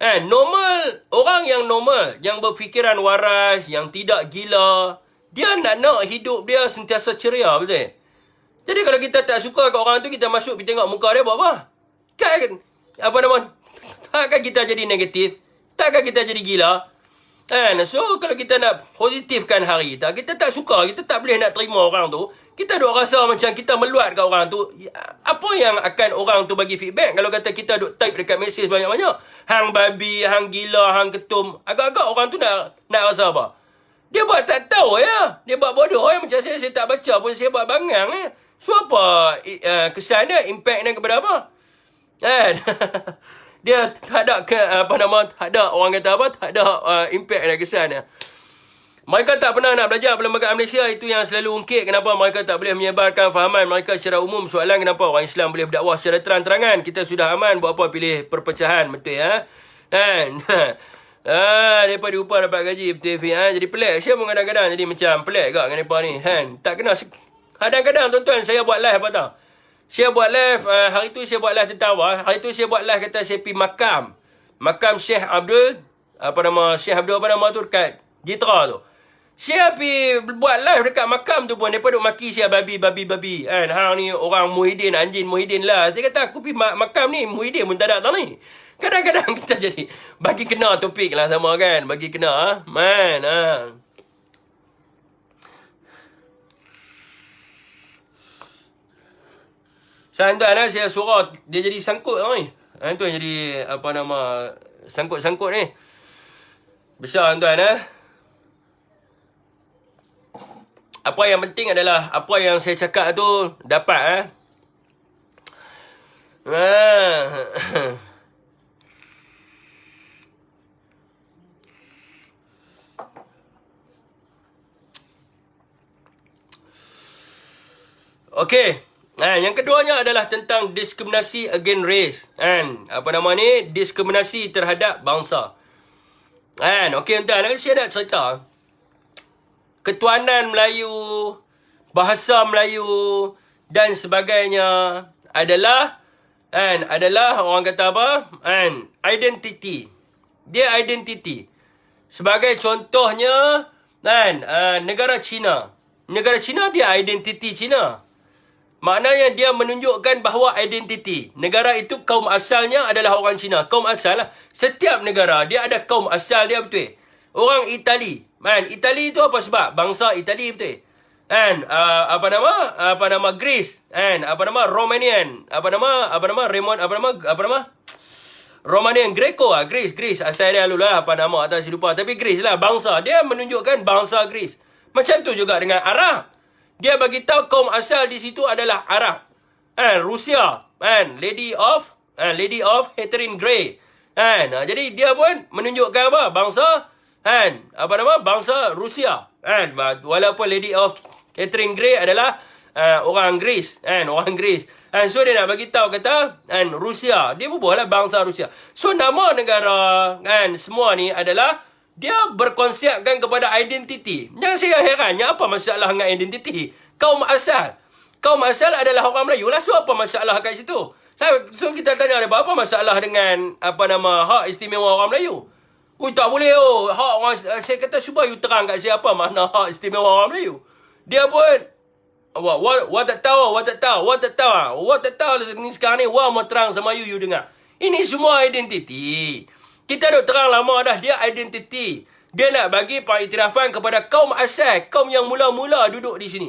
[SPEAKER 1] Normal, orang yang normal, yang berfikiran waras, yang tidak gila, dia nak hidup dia sentiasa ceria, betul? Jadi kalau kita tak suka kat orang tu, kita masuk pergi tengok muka dia buat apa? Takkan kita jadi negatif? Takkan kita jadi gila? So kalau kita nak positifkan hari kita, kita tak suka, kita tak boleh nak terima orang tu, kita duk rasa macam kita meluat kat orang tu. Apa yang akan orang tu bagi feedback kalau kata kita duk type dekat mesej banyak-banyak? Hang babi, hang gila, hang ketum. Agak-agak orang tu nak rasa apa? Dia buat tak tahu ya. Dia buat bodoh ya. Macam saya tak baca pun saya buat bangang ya. So apa kesan dia, impact dia kepada apa? Dia tak ada tak ada orang kata apa, tak ada impact dan kesan dia. Mereka tak pernah nak belajar perlembagaan Malaysia. Itu yang selalu ungkit kenapa mereka tak boleh menyebarkan fahaman mereka secara umum. Soalan kenapa orang Islam boleh berdakwah secara terang-terangan. Kita sudah aman, buat apa pilih perpecahan, betul ya? Mereka diupah dapat gaji betul. Jadi pelik. Saya pun kadang-kadang jadi macam pelik kat dengan mereka ni. Tak kena. Kadang-kadang tuan-tuan saya buat live apa tau. Saya buat live, hari tu saya buat live tentang apa? Hari tu saya buat live kata saya pergi makam Syekh Abdul, Syekh Abdul tu dekat Jitra tu. Saya pergi buat live dekat makam tu pun, mereka duk maki saya babi. Hang ni orang Muhyiddin, anjing Muhyiddin lah. Saya kata aku pergi makam ni, Muhyiddin pun tak ada tau ni. Kadang-kadang kita jadi, bagi kena topik lah sama kan, bagi kena Tuan-tuan saya suara dia jadi sangkut tau ni. Itu yang jadi sangkut-sangkut ni. Besar tuan-tuan Apa yang penting adalah apa yang saya cakap tu dapat Okey. Yang keduanya adalah tentang diskriminasi against race. Diskriminasi terhadap bangsa. Okey tuan-tuan, saya nak cerita. Ketuanan Melayu, bahasa Melayu dan sebagainya adalah orang kata apa? Identity. Dia identity. Sebagai contohnya negara China. Negara China dia identity China. Maknanya dia menunjukkan bahawa identiti. Negara itu kaum asalnya adalah orang Cina. Kaum asal lah. Setiap negara dia ada kaum asal dia, betul. Orang Itali. Itali itu apa sebab? Bangsa Itali, betul. Apa nama Greece. Apa nama Romanian. Romanian Greco lah. Greece. Asal dia lulah apa nama. Tak saya lupa. Tapi Greece lah. Bangsa. Dia menunjukkan bangsa Greece. Macam tu juga dengan Arab. Dia bagi tahu kaum asal di situ adalah Arab. Rusia. Lady of Catherine Grey. Jadi dia pun menunjukkan apa? Bangsa. Bangsa Rusia. Walaupun Lady of Catherine Grey adalah orang Greece. Orang Greece. So dia nak bagi tahu kata Rusia. Dia bubuhlah bangsa Rusia. So nama negara semua ni adalah dia berkonsepkan kepada identiti. Yang saya herannya apa masalah dengan identiti? Kaum asal. Kaum asal adalah orang Melayu lah. So apa masalah kat situ? So kita tanya dia, apa masalah dengan hak istimewa orang Melayu? Tak boleh hak orang, saya kata cuba you terang kat saya apa makna hak istimewa orang Melayu. Dia pun tak tahu ni sekarang ni mau terang sama you dengar. Ini semua identiti. Kita duk terang lama dah, dia identiti. Dia nak bagi pengiktirafan kepada kaum asal, kaum yang mula-mula duduk di sini.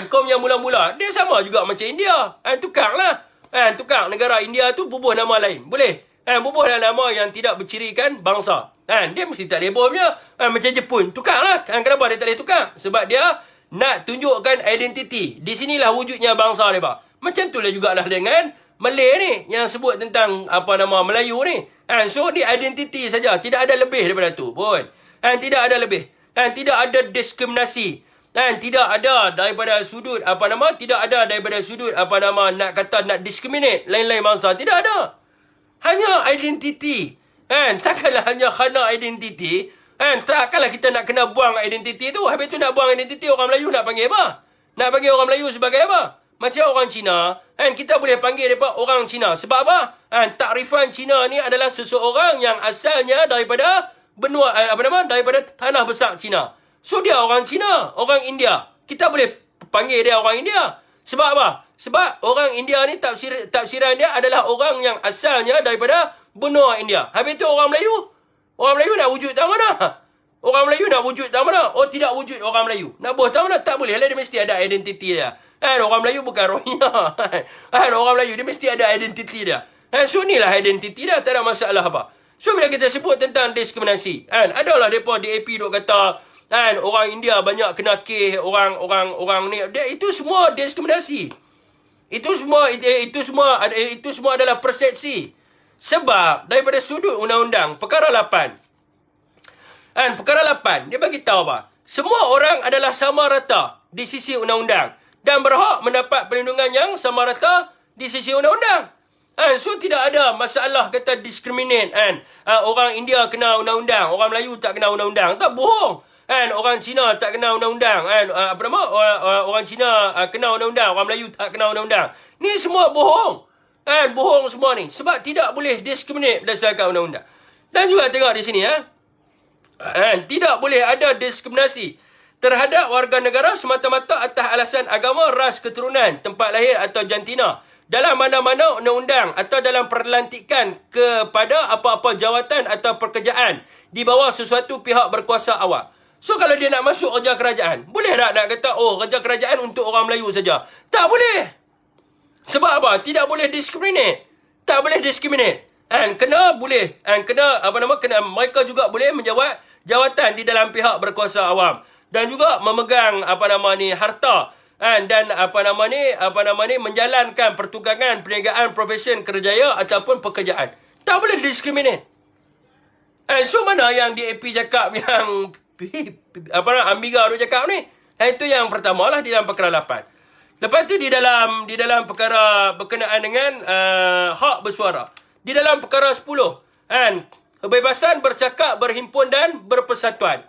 [SPEAKER 1] Kaum yang mula-mula, dia sama juga macam India. Tukarlah. Tukar negara India tu bubuh nama lain. Boleh. Bubuh nama yang tidak bercirikan bangsa. Dia mesti tak boleh bubuh punya. Macam Jepun, tukarlah. Kenapa dia tak boleh tukar? Sebab dia nak tunjukkan identiti. Di sinilah wujudnya bangsa dia, Pak. Macam tu lah jugalah dengan Malay ni, yang sebut tentang Melayu ni. So ni identiti saja, tidak ada lebih daripada tu pun. Tidak ada lebih. Tidak ada diskriminasi. Tidak ada daripada sudut tidak ada daripada sudut nak kata nak discriminate lain-lain bangsa, tidak ada. Hanya identiti. Takkanlah hanya kerana identiti. Takkanlah kita nak kena buang identiti tu. Habis tu nak buang identiti, orang Melayu nak panggil apa? Nak panggil orang Melayu sebagai apa? Macam orang Cina, kita boleh panggil mereka orang Cina. Sebab apa? Takrifan Cina ni adalah seseorang yang asalnya daripada benua, daripada tanah besar Cina. So dia orang Cina, orang India. Kita boleh panggil dia orang India. Sebab apa? Sebab orang India ni tafsiran dia adalah orang yang asalnya daripada benua India. Habis tu orang Melayu? Orang Melayu nak wujud tak mana? Orang Melayu nak wujud tak mana? Tidak wujud orang Melayu. Nak buat tak mana? Tak boleh lah, dia mesti ada identiti dia. Orang Melayu bukan Rohingya. Orang Melayu dia mesti ada identiti dia. So inilah identiti dia, tak ada masalah apa. So bila kita sebut tentang diskriminasi, adalah depa DAP duk kata orang India banyak kena kes orang ni. Itu semua diskriminasi. Itu semua adalah persepsi. Sebab daripada sudut undang-undang perkara 8. Perkara 8 dia bagi tahu apa? Semua orang adalah sama rata di sisi undang-undang dan berhak mendapat perlindungan yang sama rata di sisi undang-undang. So tidak ada masalah kata discriminate. Orang India kena undang-undang, orang Melayu tak kena undang-undang. Tak, bohong. Orang Cina tak kena undang-undang. Orang Cina kena undang-undang, orang Melayu tak kena undang-undang. Ni semua bohong. Bohong semua ni. Sebab tidak boleh discriminate berdasarkan undang-undang. Dan juga tengok di sini tidak boleh ada diskriminasi terhadap warga negara semata-mata atas alasan agama, ras, keturunan, tempat lahir atau jantina dalam mana-mana undang-undang atau dalam perlantikan kepada apa-apa jawatan atau pekerjaan di bawah sesuatu pihak berkuasa awal. So kalau dia nak masuk kerja kerajaan, boleh tak nak kata kerja kerajaan untuk orang Melayu saja? Tak boleh. Sebab apa? Tidak boleh diskriminate. Tak boleh diskriminate. Kena boleh. Kena mereka juga boleh menjawat jawatan di dalam pihak berkuasa awam dan juga memegang harta dan menjalankan pertukangan, perniagaan, profesion, kerjaya ataupun pekerjaan. Tak boleh diskriminate. So mana yang DAP cakap yang Amiga tu cakap ni? Itu yang pertama lah di dalam perkara 8. Lepas tu di dalam perkara berkenaan dengan hak bersuara. Di dalam perkara 10, kebebasan bercakap, berhimpun dan berpersatuan.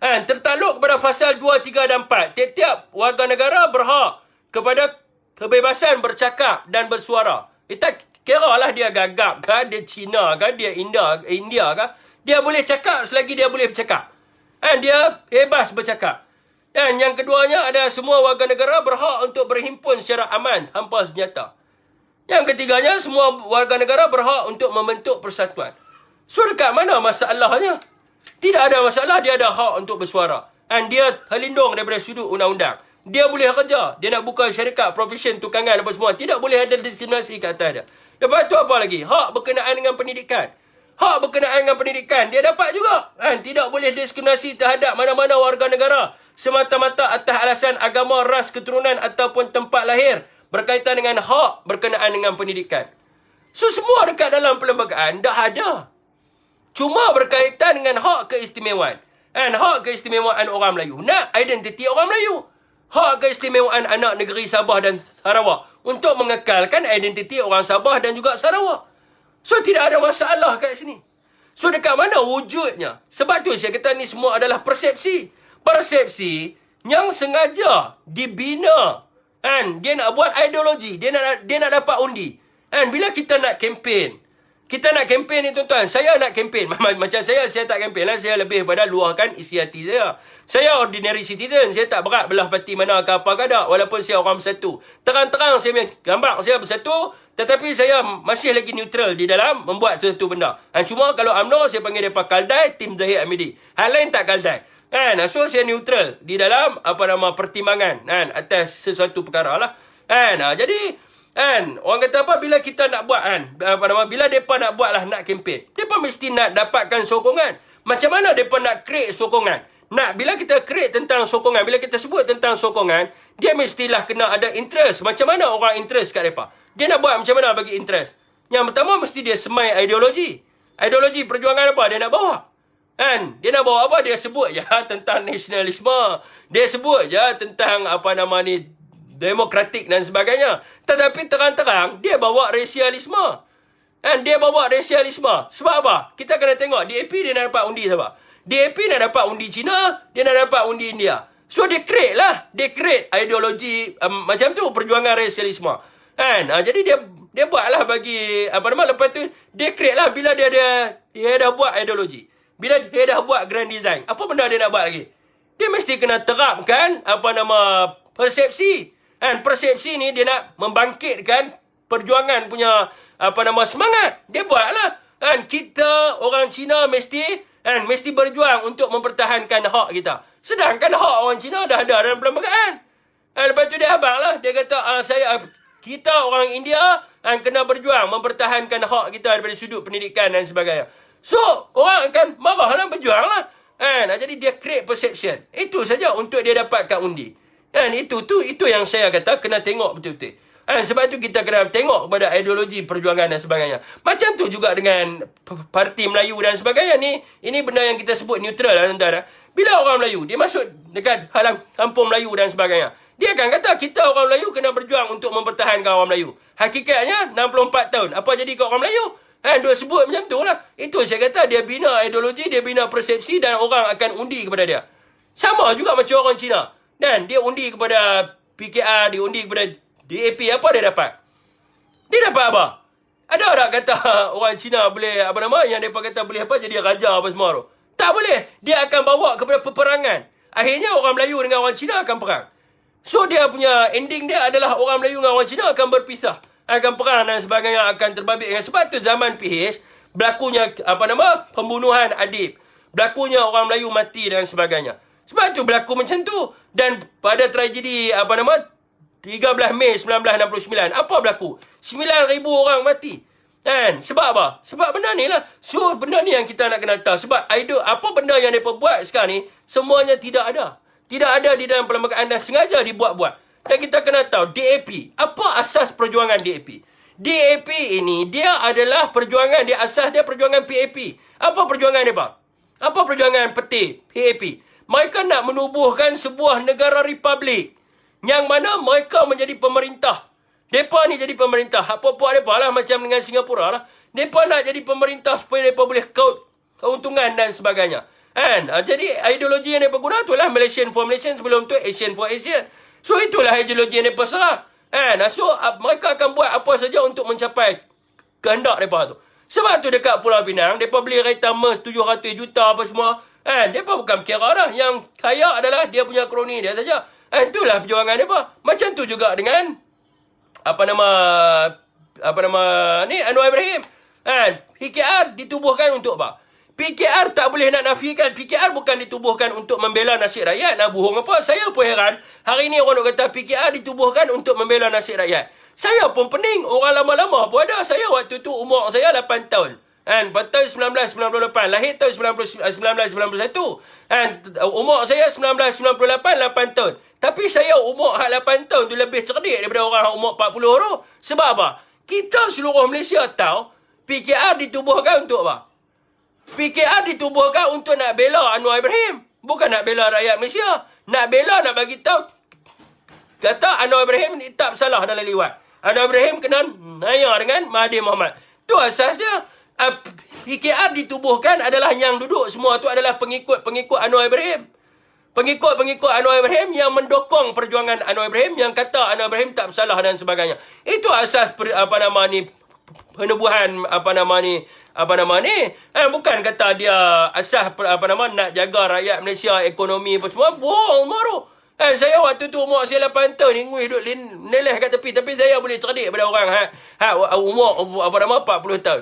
[SPEAKER 1] Tertakluk kepada pasal 2, 3 dan 4. Tiap-tiap warga negara berhak kepada kebebasan bercakap dan bersuara. Kita kira lah dia Gagap ke, dia Cina ke, dia India ke. Dia boleh cakap selagi dia boleh bercakap. Dia bebas bercakap. Dan yang keduanya adalah semua warga negara berhak untuk berhimpun secara aman tanpa senjata. Yang ketiganya, semua warga negara berhak untuk membentuk persatuan. So, dekat mana masalahnya? Tidak ada masalah, dia ada hak untuk bersuara. Dia terlindung daripada sudut undang-undang. Dia boleh kerja. Dia nak buka syarikat, profesion, tukangan apa semua. Tidak boleh ada diskriminasi ke atas dia. Lepas tu apa lagi? Hak berkenaan dengan pendidikan. Hak berkenaan dengan pendidikan, dia dapat juga. Tidak boleh diskriminasi terhadap mana-mana warga negara semata-mata atas alasan agama, ras, keturunan ataupun tempat lahir berkaitan dengan hak berkenaan dengan pendidikan. So, semua dekat dalam perlembagaan dah ada. Cuma berkaitan dengan hak keistimewaan. Hak keistimewaan orang Melayu. Nak identiti orang Melayu. Hak keistimewaan anak negeri Sabah dan Sarawak untuk mengekalkan identiti orang Sabah dan juga Sarawak. So, tidak ada masalah kat sini. So, dekat mana wujudnya? Sebab tu saya kata ni semua adalah persepsi. Persepsi yang sengaja dibina. Dia nak buat ideologi. Dia nak dapat undi. Bila kita nak kempen. Kita nak kempen ni tuan-tuan. Saya nak kempen. Macam saya tak kempen lah. Saya lebih pada luahkan isi hati saya. Saya ordinary citizen. Saya tak berat belah parti mana ke apa ke tak. Walaupun saya orang bersatu. Terang-terang saya gambar saya bersatu. Tetapi saya masih lagi neutral di dalam membuat sesuatu benda. Cuma kalau UMNO saya panggil mereka Kaldai, Tim Zahid Hamidi. Hal lain tak Kaldai. So saya neutral di dalam pertimbangan atas sesuatu perkara lah. Jadi orang kata apa, bila kita nak buat bila depa nak buat lah, nak kempen, depa mesti nak dapatkan sokongan. Macam mana depa nak create sokongan? Bila kita create tentang sokongan, bila kita sebut tentang sokongan, dia mestilah kena ada interest. Macam mana orang interest kat depa? Dia nak buat macam mana bagi interest? Yang pertama mesti dia semai ideologi. Ideologi perjuangan apa dia nak bawa? Dia nak bawa apa? Dia sebut je tentang nasionalisme. Dia sebut je tentang demokratik dan sebagainya. Tetapi terang-terang dia bawa rasialisme. Dia bawa rasialisme. Sebab apa? Kita kena tengok DAP dia nak dapat undi siapa? DAP nak dapat undi Cina, dia nak dapat undi India. So dia create lah. Dia create ideologi macam tu, perjuangan rasialisme. Jadi dia buatlah bagi lepas tu dia create lah bila dia dah buat ideologi. Bila dia dah buat grand design, apa benda dia nak buat lagi? Dia mesti kena terapkan persepsi. Persepsi ni dia nak membangkitkan perjuangan punya semangat. Dia buatlah. Kita orang Cina mesti berjuang untuk mempertahankan hak kita. Sedangkan hak orang Cina dah ada dalam perlembagaan. Lepas tu dia abang lah. Dia kata kita orang India kena berjuang mempertahankan hak kita daripada sudut pendidikan dan sebagainya. So, orang akan marah lah, berjuang lah. Jadi dia create perception. Itu saja untuk dia dapatkan undi. Itu yang saya kata kena tengok betul-betul. Sebab tu kita kena tengok kepada ideologi perjuangan dan sebagainya. Macam tu juga dengan Parti Melayu dan sebagainya ni. Ini benda yang kita sebut neutral lah tuan-tuan. Bila orang Melayu, dia masuk dekat kampung Melayu dan sebagainya, dia akan kata kita orang Melayu kena berjuang untuk mempertahankan orang Melayu. Hakikatnya 64 tahun. Apa jadi ke orang Melayu? Dia sebut macam tu lah. Itu saya kata dia bina ideologi, dia bina persepsi dan orang akan undi kepada dia. Sama juga macam orang Cina. Dan dia undi kepada PKR, dia undi kepada DAP. Apa dia dapat? Dia dapat apa? Ada tak kata orang Cina boleh, yang mereka kata boleh jadi raja apa semua tu? Tak boleh. Dia akan bawa kepada peperangan. Akhirnya orang Melayu dengan orang Cina akan perang. So dia punya ending dia adalah orang Melayu dengan orang Cina akan berpisah. Akan perang dan sebagainya, akan terbabit. Sebab tu zaman PH berlakunya pembunuhan adib, berlakunya orang Melayu mati dan sebagainya. Sebab tu berlaku macam tu. Dan pada tragedi 13 Mei 1969, apa berlaku? 9,000 orang mati. Sebab apa? Sebab benda ni lah. So benda ni yang kita nak kena tahu. Sebab apa benda yang mereka buat sekarang ni, semuanya tidak ada. Tidak ada di dalam perlembagaan dan sengaja dibuat-buat. Dan kita kena tahu DAP. Apa asas perjuangan DAP? DAP ini dia adalah perjuangan, dia asas dia perjuangan PAP. Apa perjuangan dia, Pak? Apa perjuangan peti PAP? Mereka nak menubuhkan sebuah negara republik yang mana mereka menjadi pemerintah. Mereka ni jadi pemerintah. Apa-apa mereka lah, macam dengan Singapura lah. Mereka nak jadi pemerintah supaya mereka boleh keuntungan dan sebagainya. Jadi ideologi yang mereka guna itulah Malaysian for Malaysian, sebelum tu Asian for Asian. So itulah ideologi yang mereka serah. So mereka akan buat apa saja untuk mencapai kehendak mereka tu. Sebab tu dekat Pulau Pinang, mereka beli kereta Merc 700 juta apa semua. Mereka bukan kira dah. Yang kaya adalah dia punya kroni dia saja. Itulah perjuangan mereka. Macam tu juga dengan Anwar Ibrahim. PKR ditubuhkan untuk apa? PKR tak boleh nak nafikan. PKR bukan ditubuhkan untuk membela nasib rakyat. Nak bohong apa? Saya pun heran. Hari ni orang nak kata PKR ditubuhkan untuk membela nasib rakyat. Saya pun pening. Orang lama-lama pun ada. Saya waktu tu umur saya 8 tahun. Pada tahun 1998. Lahir tahun 1991. Umur saya 1998, 8 tahun. Tapi saya umur 8 tahun tu lebih cerdik daripada orang umur 40 tu. Sebab apa? Kita seluruh Malaysia tahu PKR ditubuhkan untuk apa? PKR ditubuhkan untuk nak bela Anwar Ibrahim. Bukan nak bela rakyat Malaysia. Nak bela, nak bagi tahu. Kata Anwar Ibrahim ni tak bersalah dalam liwat. Anwar Ibrahim kena naya dengan Mahathir Mohamad. Tu asasnya. PKR ditubuhkan adalah yang duduk semua tu adalah pengikut-pengikut Anwar Ibrahim. Pengikut-pengikut Anwar Ibrahim yang mendokong perjuangan Anwar Ibrahim, yang kata Anwar Ibrahim tak bersalah dan sebagainya. Itu asas penubuhan bukan kata dia asas nak jaga rakyat Malaysia, ekonomi apa semua. Bohong baru. Saya waktu tu umur saya 8 tahun ingui duduk neleh kat tepi, tapi saya boleh cerdik pada orang umur 40 tahun.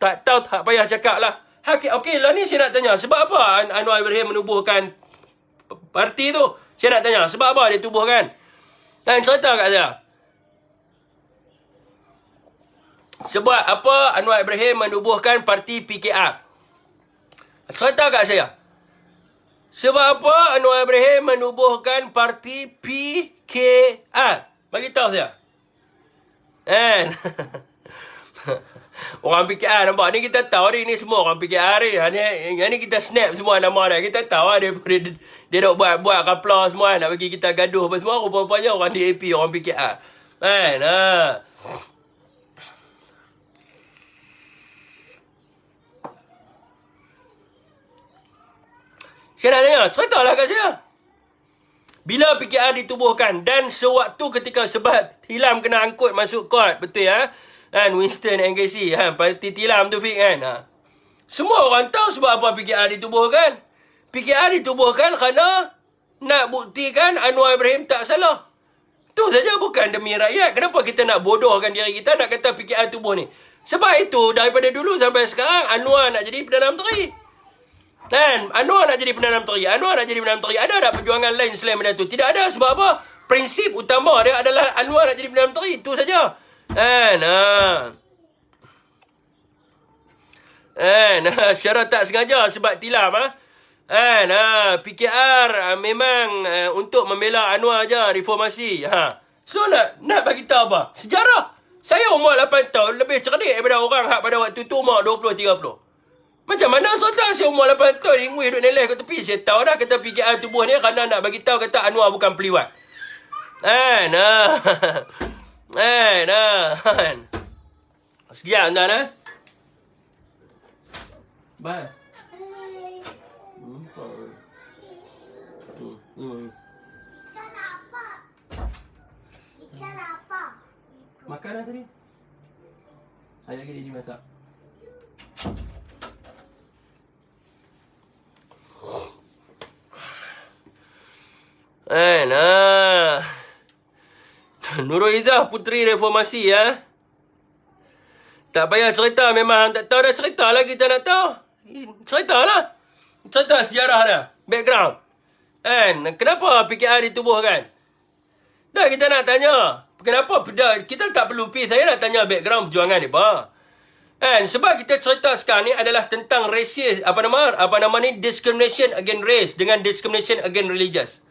[SPEAKER 1] Tak tahu, tak payah cakap lah. Okey lah ni saya nak tanya, sebab apa Anwar Ibrahim menubuhkan parti tu? Saya nak tanya, sebab apa dia tubuhkan? Cerita kat saya. Sebab apa Anwar Ibrahim menubuhkan parti PKR? Cerita kat saya. Sebab apa Anwar Ibrahim menubuhkan parti PKR? Bagi tahu saya. Orang PKR nampak ni, kita tahu ni semua orang PKR ni. Ni kita snap semua nama dia. Kita tahu dia nak buat kapla semua nak bagi kita gaduh apa semua. Rupa-rupanya orang DAP, orang PKR. Saya nak tanya, ceritalah kat saya. Bila PKR ditubuhkan dan sewaktu ketika sebab Tilam kena angkut masuk court, betul ya? Winston and Casey, parti Tilam tu Fik kan. Semua orang tahu sebab apa PKR ditubuhkan. PKR ditubuhkan kerana nak buktikan Anwar Ibrahim tak salah. Tu saja, bukan demi rakyat. Kenapa kita nak bodohkan diri kita nak kata PKR tubuh ni? Sebab itu daripada dulu sampai sekarang Anwar nak jadi Perdana Menteri. Anwar nak jadi Perdana Menteri. Ada tak perjuangan lain selain benda tu? Tidak ada. Sebab apa? Prinsip utama dia adalah Anwar nak jadi Perdana Menteri. Itu saja. Secara tak sengaja sebab Tilam PKR memang untuk membela Anwar aja, reformasi. So nak bagi tahu apa? Sejarah. Saya umur 8 tahun lebih cerdik daripada orang pada waktu tu umur 20-30. Macam mana saya umur 8 tahun ingui duduk neleh kat tepi. Saya tahu dah kata PKR tubuh ni kerana nak bagi tahu kata Anwar bukan peliwat. Sekian tuan Bye.
[SPEAKER 2] Ikan apa?
[SPEAKER 1] Makan dah tadi. Saya lagi dia masak. Nurul Izzah puteri reformasi ya. Tak payah cerita, memang tak tahu dah cerita lah, kita nak tahu. Ceritalah. Cerita sejarah dah, background. Kenapa PKR ditubuhkan? Dah kita nak tanya. Kenapa? Kita tak perlu pergi. Saya nak tanya background perjuangan ni, apa? Sebab kita cerita sekarang ni adalah tentang racial, discrimination against race dengan discrimination against religious.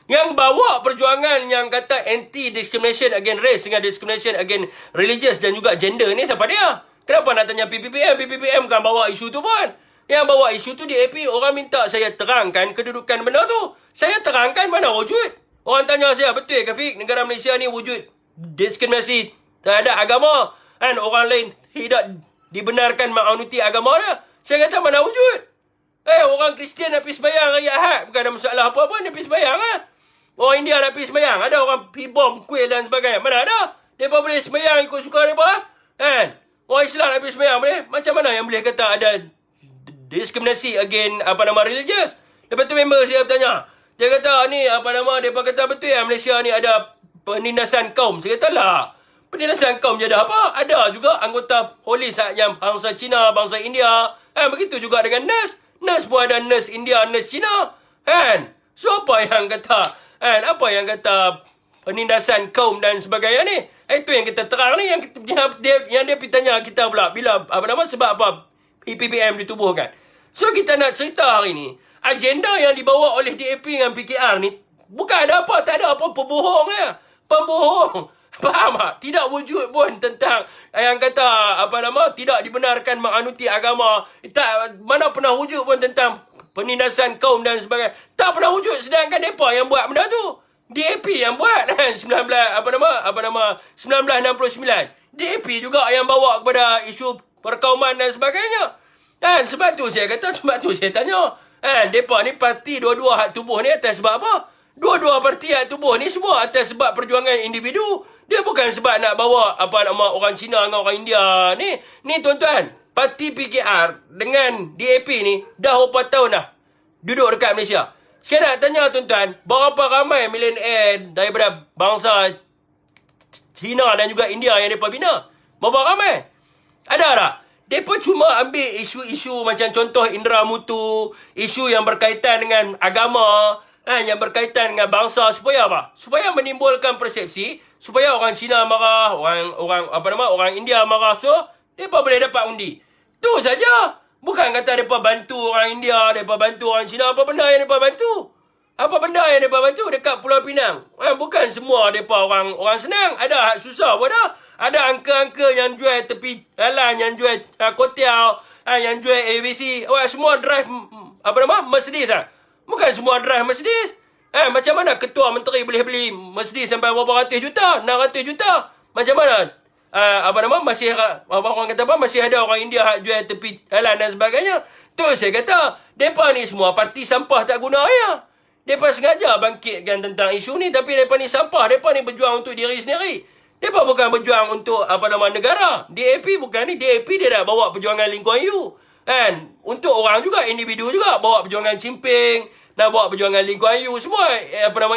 [SPEAKER 1] Yang bawa perjuangan yang kata anti-discrimination against race dengan discrimination against religious dan juga gender ni siapa dia? Kenapa nak tanya PPPM? PPPM kan bawa isu tu pun. Yang bawa isu tu DAP. Orang minta saya terangkan kedudukan benda tu. Saya terangkan mana wujud. Orang tanya saya, betul ke Fik, negara Malaysia ni wujud diskriminasi terhadap agama? Orang lain tidak dibenarkan menganuti agama dia. Saya kata mana wujud? Orang Kristian nak pergi sembahyang hari Ahad. Bukan ada masalah apa-apa, nak pergi sembahyang lah. Orang India nak pergi sembahyang. Ada orang pergi bom, kuih dan sebagainya. Mana ada? Mereka boleh sembahyang ikut suka mereka. Kan? Orang Islam nak pergi sembahyang boleh. Macam mana yang boleh kata ada diskriminasi against religious? Lepas tu member saya bertanya. Dia kata ni mereka kata betul yang Malaysia ni ada penindasan kaum. Saya kata lah. Penindasan kaum je ada apa? Ada juga anggota polis yang bangsa Cina, bangsa India. Begitu juga dengan nurse. Nurse pun ada nurse India, nurse Cina. Kan? So apa yang kata? Apa yang kata penindasan kaum dan sebagainya ni? Itu yang kita terang ni. Yang dia pergi tanya kita pula. Bila, sebab apa PPM ditubuhkan. So kita nak cerita hari ni. Agenda yang dibawa oleh DAP dengan PKR ni. Bukan ada apa. Tak ada apa. Pembohong ya. Pembohong. Faham tak? Tidak wujud pun tentang yang kata tidak dibenarkan menganuti agama. Tak, mana pernah wujud pun tentang penindasan kaum dan sebagainya. Tak pernah wujud, sedangkan mereka yang buat benda tu. DAP yang buat 1969. DAP juga yang bawa kepada isu perkauman dan sebagainya. Sebab tu saya kata, sebab tu saya tanya. Mereka ni parti dua-dua hak tubuh ni atas sebab apa? Dua-dua parti hak tubuh ni semua atas sebab perjuangan individu. Dia bukan sebab nak bawa orang Cina dengan orang India ni. Ni tuan-tuan, parti PKR dengan DAP ni dah berapa tahun dah duduk dekat Malaysia. Saya nak tanya tuan-tuan, berapa ramai milenial daripada bangsa Cina dan juga India yang mereka bina? Berapa ramai? Ada tak? Mereka cuma ambil isu-isu macam contoh Indra Mutu, isu yang berkaitan dengan agama, yang berkaitan dengan bangsa, supaya apa? Supaya menimbulkan persepsi, supaya orang Cina marah, orang India marah. So, mereka boleh dapat undi. Tu saja. Bukan kata mereka bantu orang India, mereka bantu orang Cina. Apa benda yang mereka bantu? Apa benda yang mereka bantu dekat Pulau Pinang? Bukan semua mereka orang senang. Ada susah pun dah. Ada angka-angka yang jual tepi jalan, yang jual kotiau, yang jual ABC. Semua drive Mercedes lah. Bukan semua drive Mercedes. Macam mana ketua menteri boleh beli Mercedes sampai berapa ratus juta? 600 juta. Macam mana? Masih orang kata masih ada orang India hak jual tepi jalan dan sebagainya. Tu saya kata, depa ni semua parti sampah tak guna ya. Depa sengaja bangkitkan tentang isu ni, tapi depa ni sampah. Depa ni berjuang untuk diri sendiri. Depa bukan berjuang untuk negara. DAP bukan ni. DAP dia dah bawa perjuangan Lee Kuan Yew. Untuk orang juga, individu juga bawa perjuangan Chimping, nak bawa perjuangan Lee Kuan Yew, semua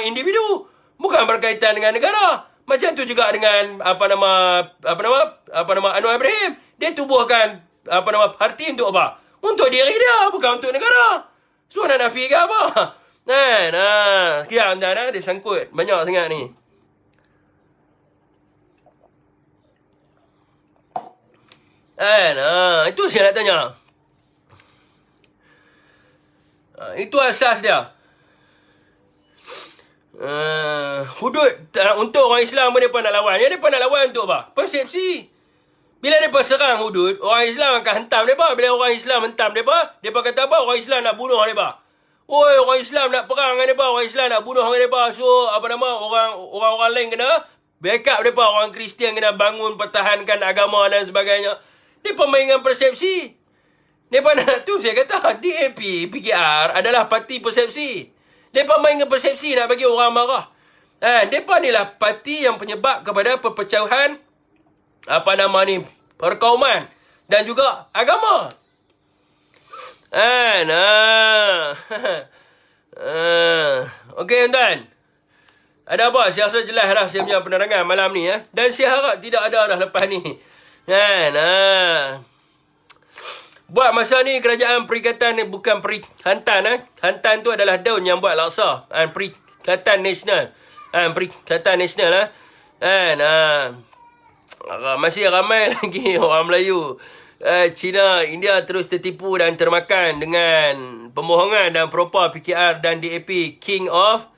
[SPEAKER 1] individu. Bukan berkaitan dengan negara. Macam tu juga dengan Anwar Ibrahim. Dia tubuhkan parti untuk apa? Untuk diri dia, bukan untuk negara. So nak nafikan apa? Sekian dah dia sangkut banyak sangat ni. Itu saya nak tanya. Itu asas dia. Hudud untuk orang Islam pun mereka nak lawan. Yang mereka nak lawan untuk apa? Persepsi. Bila mereka serang hudud, orang Islam akan hentam mereka. Bila orang Islam hentam mereka, mereka kata apa? Orang Islam nak bunuh mereka. Orang Islam nak perang dengan mereka. Orang Islam nak bunuh mereka. So, orang-orang lain kena backup mereka. Orang Kristian kena bangun, pertahankan agama dan sebagainya. Mereka mainkan persepsi. Mereka nak tu saya kata, DAP, PKR adalah parti persepsi. Mereka mainkan persepsi nak bagi orang marah. Mereka ni lah parti yang penyebab kepada perpecahan perkauman dan juga agama. Okey tuan-tuan. Ada apa? Saya rasa jelas dah saya punya penerangan malam ni ya. Dan saya harap tidak ada dah lepas ni. Buat masa ni kerajaan Perikatan ni bukan Perikatan. Hantan tu adalah daun yang buat laksa. Perikatan Nasional. Perikatan Nasional masih ramai lagi orang Melayu. Cina, India terus tertipu dan termakan dengan pembohongan dan propa PKR dan DAP King of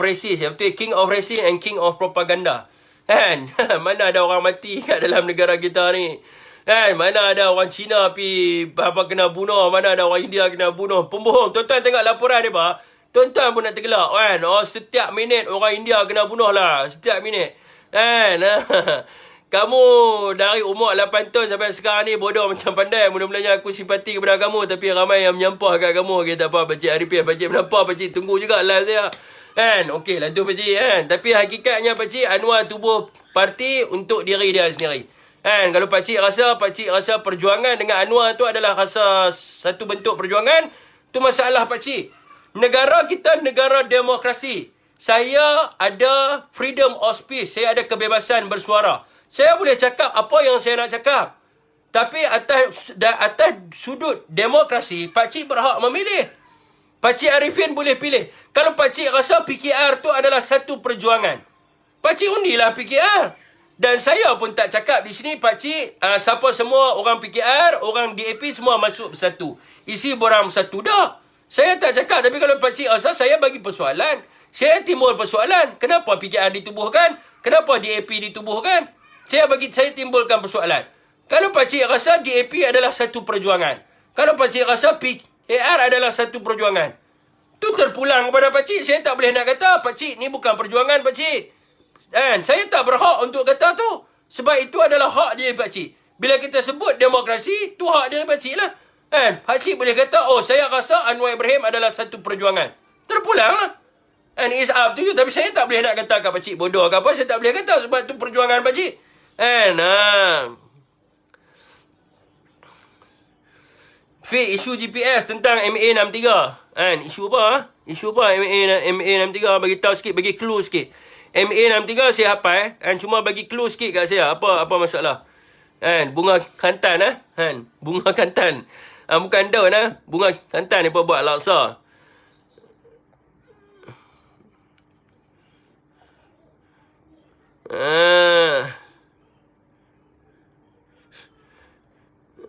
[SPEAKER 1] Racist. Betul, King of Racist and King of Propaganda. Mana ada orang mati kat dalam negara kita ni? Mana ada orang Cina kena bunuh, mana ada orang India kena bunuh. Pembohong. Tuan-tuan tengok laporan dia tuan-tuan pun nak tergelak setiap minit orang India kena bunuh lah. Setiap minit. Kamu dari umur 8 tahun sampai sekarang ni bodoh macam pandai. Mula-mulanya aku simpati kepada kamu. Tapi ramai yang menyampah kat kamu. Okay, tak apa Pakcik Arifin. Pakcik menampak. Pakcik tunggu juga live saya. Kan? Okey lah tu Pakcik kan. Tapi hakikatnya Pakcik Anwar tubuh parti untuk diri dia sendiri. Kan? Kalau Pakcik rasa perjuangan dengan Anwar tu adalah rasa satu bentuk perjuangan. Tu masalah Pakcik. Negara kita negara demokrasi. Saya ada freedom of speech. Saya ada kebebasan bersuara. Saya boleh cakap apa yang saya nak cakap. Tapi atas sudut demokrasi, Pakcik berhak memilih. Pakcik Arifin boleh pilih. Kalau Pakcik rasa PKR tu adalah satu perjuangan, Pakcik undilah PKR. Dan saya pun tak cakap di sini, Pakcik, siapa semua orang PKR, orang DAP semua masuk bersatu. Isi borang bersatu. Tak. Saya tak cakap. Tapi kalau Pakcik rasa, saya bagi persoalan. Saya timbul persoalan. Kenapa PKR ditubuhkan? Kenapa DAP ditubuhkan? Saya timbulkan persoalan. Kalau Pakcik rasa DAP adalah satu perjuangan. Kalau Pakcik rasa PKR adalah satu perjuangan. Tu terpulang kepada Pakcik. Saya tak boleh nak kata, Pakcik ni bukan perjuangan Pakcik. Dan saya tak berhak untuk kata tu. Sebab itu adalah hak dia Pakcik. Bila kita sebut demokrasi, tu hak dia Pakcik lah. Kan? Pakcik boleh kata, oh saya rasa Anwar Ibrahim adalah satu perjuangan. Terpulang lah. And it's up to you. Tapi saya tak boleh nak kata kat Pakcik bodoh ke apa. Saya tak boleh kata sebab tu perjuangan Pakcik. And Fit isu GPS tentang MA63. Kan? Isu apa? Isu apa MA63? Bagi tahu sikit, bagi clue sikit. MA63 saya hafal. And cuma bagi clue sikit kat saya. Apa masalah? Kan? Bunga kantan kan? Bunga kantan. Bukan daun Bunga kantan ni buat laksa.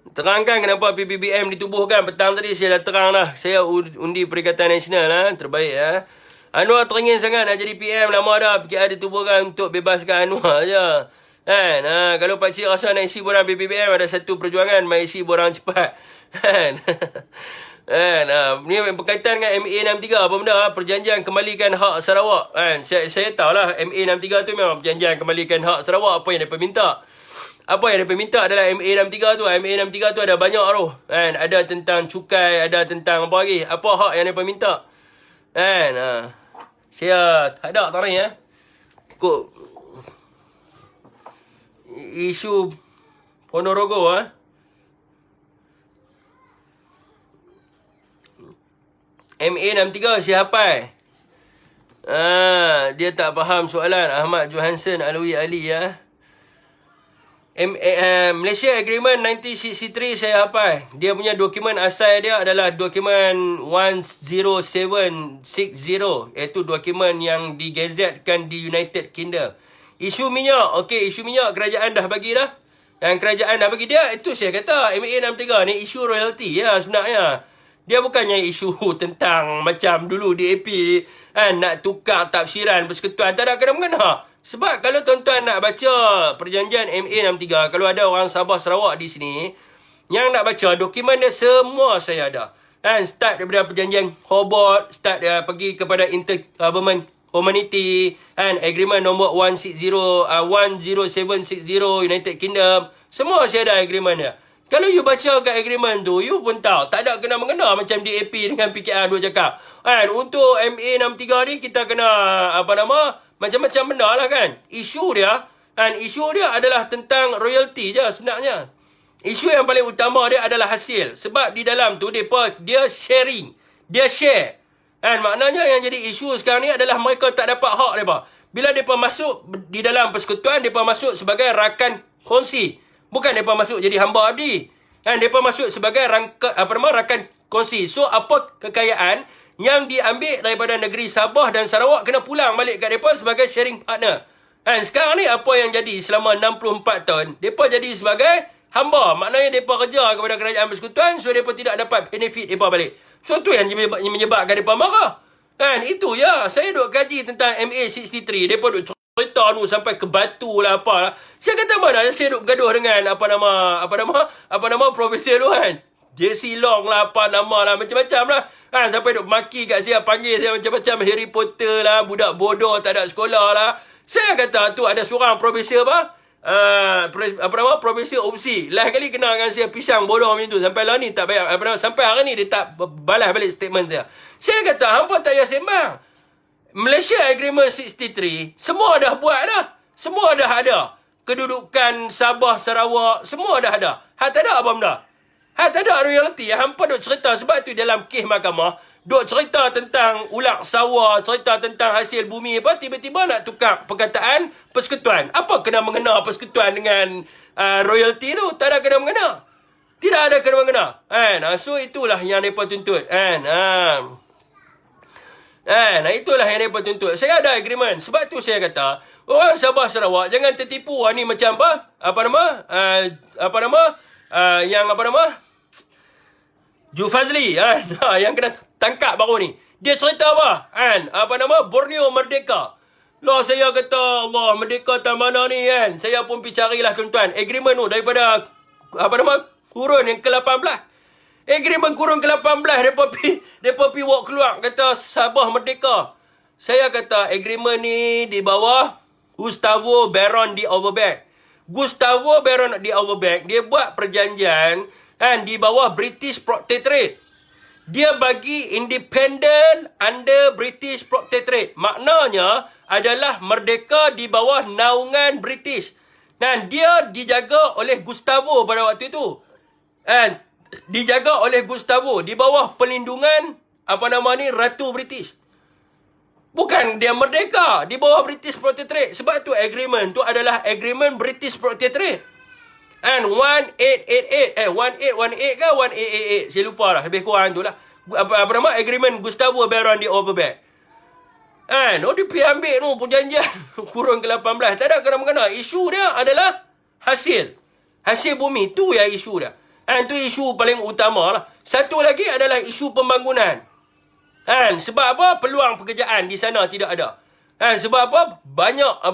[SPEAKER 1] Terangkan kenapa PPBM ditubuhkan. Petang tadi saya dah terang lah. Saya undi Perikatan Nasional terbaik Anwar teringin sangat nak jadi PM. Lama dah PKR ditubuhkan untuk bebaskan Anwar je. Kan? Kalau Pakcik rasa nak isi borang PPBM ada satu perjuangan, mai isi borang cepat. Kan? Ni berkaitan dengan MA63. Apa benda? Perjanjian kembalikan hak Sarawak. Kan? Saya tahulah MA63 tu memang perjanjian kembalikan hak Sarawak. Apa yang mereka minta? Apa yang mereka minta adalah MA63 tu. MA63 tu ada banyak tu. Kan? Ada tentang cukai, ada tentang apa lagi. Apa hak yang mereka minta? Kan? Saya tak ada tak ni Kok isu Ponorogo MA63 saya hafal. Dia tak faham soalan. Ahmad Johansson Alwi Ali Malaysia Agreement 1963 saya hafal. Dia punya dokumen asal dia adalah dokumen 10760, iaitu dokumen yang digazetkan di United Kingdom. Isu minyak, okey, isu minyak kerajaan dah bagi dah. Dan kerajaan dah bagi dia, itu saya kata MA63 ni isu royalty sebenarnya. Dia bukannya isu tentang macam dulu DAP nak tukar tafsiran persekutuan. Tak ada kena-mengena. Sebab kalau tuan-tuan nak baca perjanjian MA63, kalau ada orang Sabah Sarawak di sini yang nak baca dokumen dia, semua saya ada. Start daripada perjanjian Hobart, start dia pergi kepada Intergovernment Community, agreement nombor 10760 United Kingdom. Semua saya ada agreement dia. Kalau you baca kat agreement tu, you pun tahu. Tak ada kena-mengena macam DAP dengan PKR dua cakap. Untuk MA63 ni, kita kena, macam-macam benda lah kan. Isu dia adalah tentang royalty je sebenarnya. Isu yang paling utama dia adalah hasil. Sebab di dalam tu, dia sharing. Dia share. Maknanya yang jadi isu sekarang ni adalah mereka tak dapat hak mereka. Bila mereka masuk di dalam persekutuan, mereka masuk sebagai rakan kongsi. Bukan mereka masuk jadi hamba abdi. Mereka masuk sebagai rakan kongsi. So, apa kekayaan yang diambil daripada negeri Sabah dan Sarawak kena pulang balik kat mereka sebagai sharing partner. Sekarang ni apa yang jadi selama 64 tahun, mereka jadi sebagai hamba. Maknanya mereka kerja kepada kerajaan persekutuan, so mereka tidak dapat benefit mereka balik. So, tu yang menyebabkan mereka marah. Itu ya. Saya duk kaji tentang MA63. Mereka duk cerita tu sampai ke batu lah apa lah. Saya kata mana saya duk gaduh dengan profesor tu JC Long lah, apa nama lah, macam-macam lah. Sampai duk maki kat saya, panggil saya macam-macam Harry Potter lah, budak bodoh, tak ada sekolah lah. Saya kata tu ada seorang profesor Profesor opsi. Last kali kena dengan saya pisang bodoh macam tu. Sampai lah ni tak bayar. Sampai hari ni dia tak balas balik statement saya. Saya kata, hampa tak payah sembang. Malaysia Agreement 63, semua dah buat dah. Semua dah ada. Kedudukan Sabah, Sarawak, semua dah ada. Hak tak ada apa benda? Hak tak ada royalty. Hampa duk cerita. Sebab tu dalam kes mahkamah, duk cerita tentang ulak sawah, cerita tentang hasil bumi apa, tiba-tiba nak tukar perkataan persekutuan. Apa kena mengena persekutuan dengan royalty tu? Tak ada kena mengena. Tidak ada kena mengena. So itulah yang mereka tuntut. Itulah yang mereka tuntut. Saya ada agreement. Sebab tu saya kata, orang Sabah Sarawak jangan tertipu. Ni macam apa? Ju Fazli yang kena tangkap baru ni. Dia cerita apa? Borneo merdeka. Lah saya kata, Allah, merdeka tak mana ni kan. Saya pun pergi carilah tuan-tuan. Agreement tu daripada kurun yang ke-18. Agreement kurun ke-18 depa pi walk keluar kata Sabah merdeka. Saya kata agreement ni di bawah Gustavo Baron de Overbeck. Gustavo Baron de Overbeck dia buat perjanjian di bawah British Protectorate. Dia bagi independent under British Protectorate. Maknanya adalah merdeka di bawah naungan British. Dan dia dijaga oleh Gustavo pada waktu itu. Dijaga oleh Gustavo di bawah pelindungan Ratu British. Bukan dia merdeka di bawah British Protectorate. Sebab tu agreement tu adalah agreement British Protectorate. 1888 1818 ke 1888, saya lupa lah, lebih kurang tu lah. Agreement Gustavo Baron de Overbeck. Dia pergi ambil tu perjanjian kurun ke-18. Tak ada kena-mengena. Isu dia adalah hasil bumi. Tu yang isu dia. Tu isu paling utama lah. Satu lagi adalah isu pembangunan. Sebab apa? Peluang pekerjaan di sana tidak ada. Sebab apa? Banyak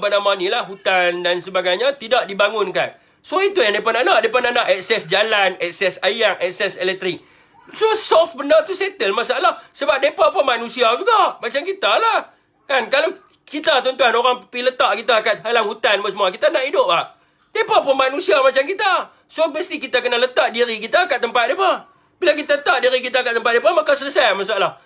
[SPEAKER 1] hutan dan sebagainya tidak dibangunkan. So itu yang mereka nak. Mereka nak akses jalan, akses air, akses elektrik. So solve benda tu, settle masalah. Sebab mereka apa manusia juga. Macam kita lah. Kalau kita tuan-tuan, orang pergi letak kita kat halang hutan semua, kita nak hidup lah. Mereka pun manusia macam kita. So mesti kita kena letak diri kita kat tempat mereka. Bila kita letak diri kita kat tempat mereka, maka selesai masalah.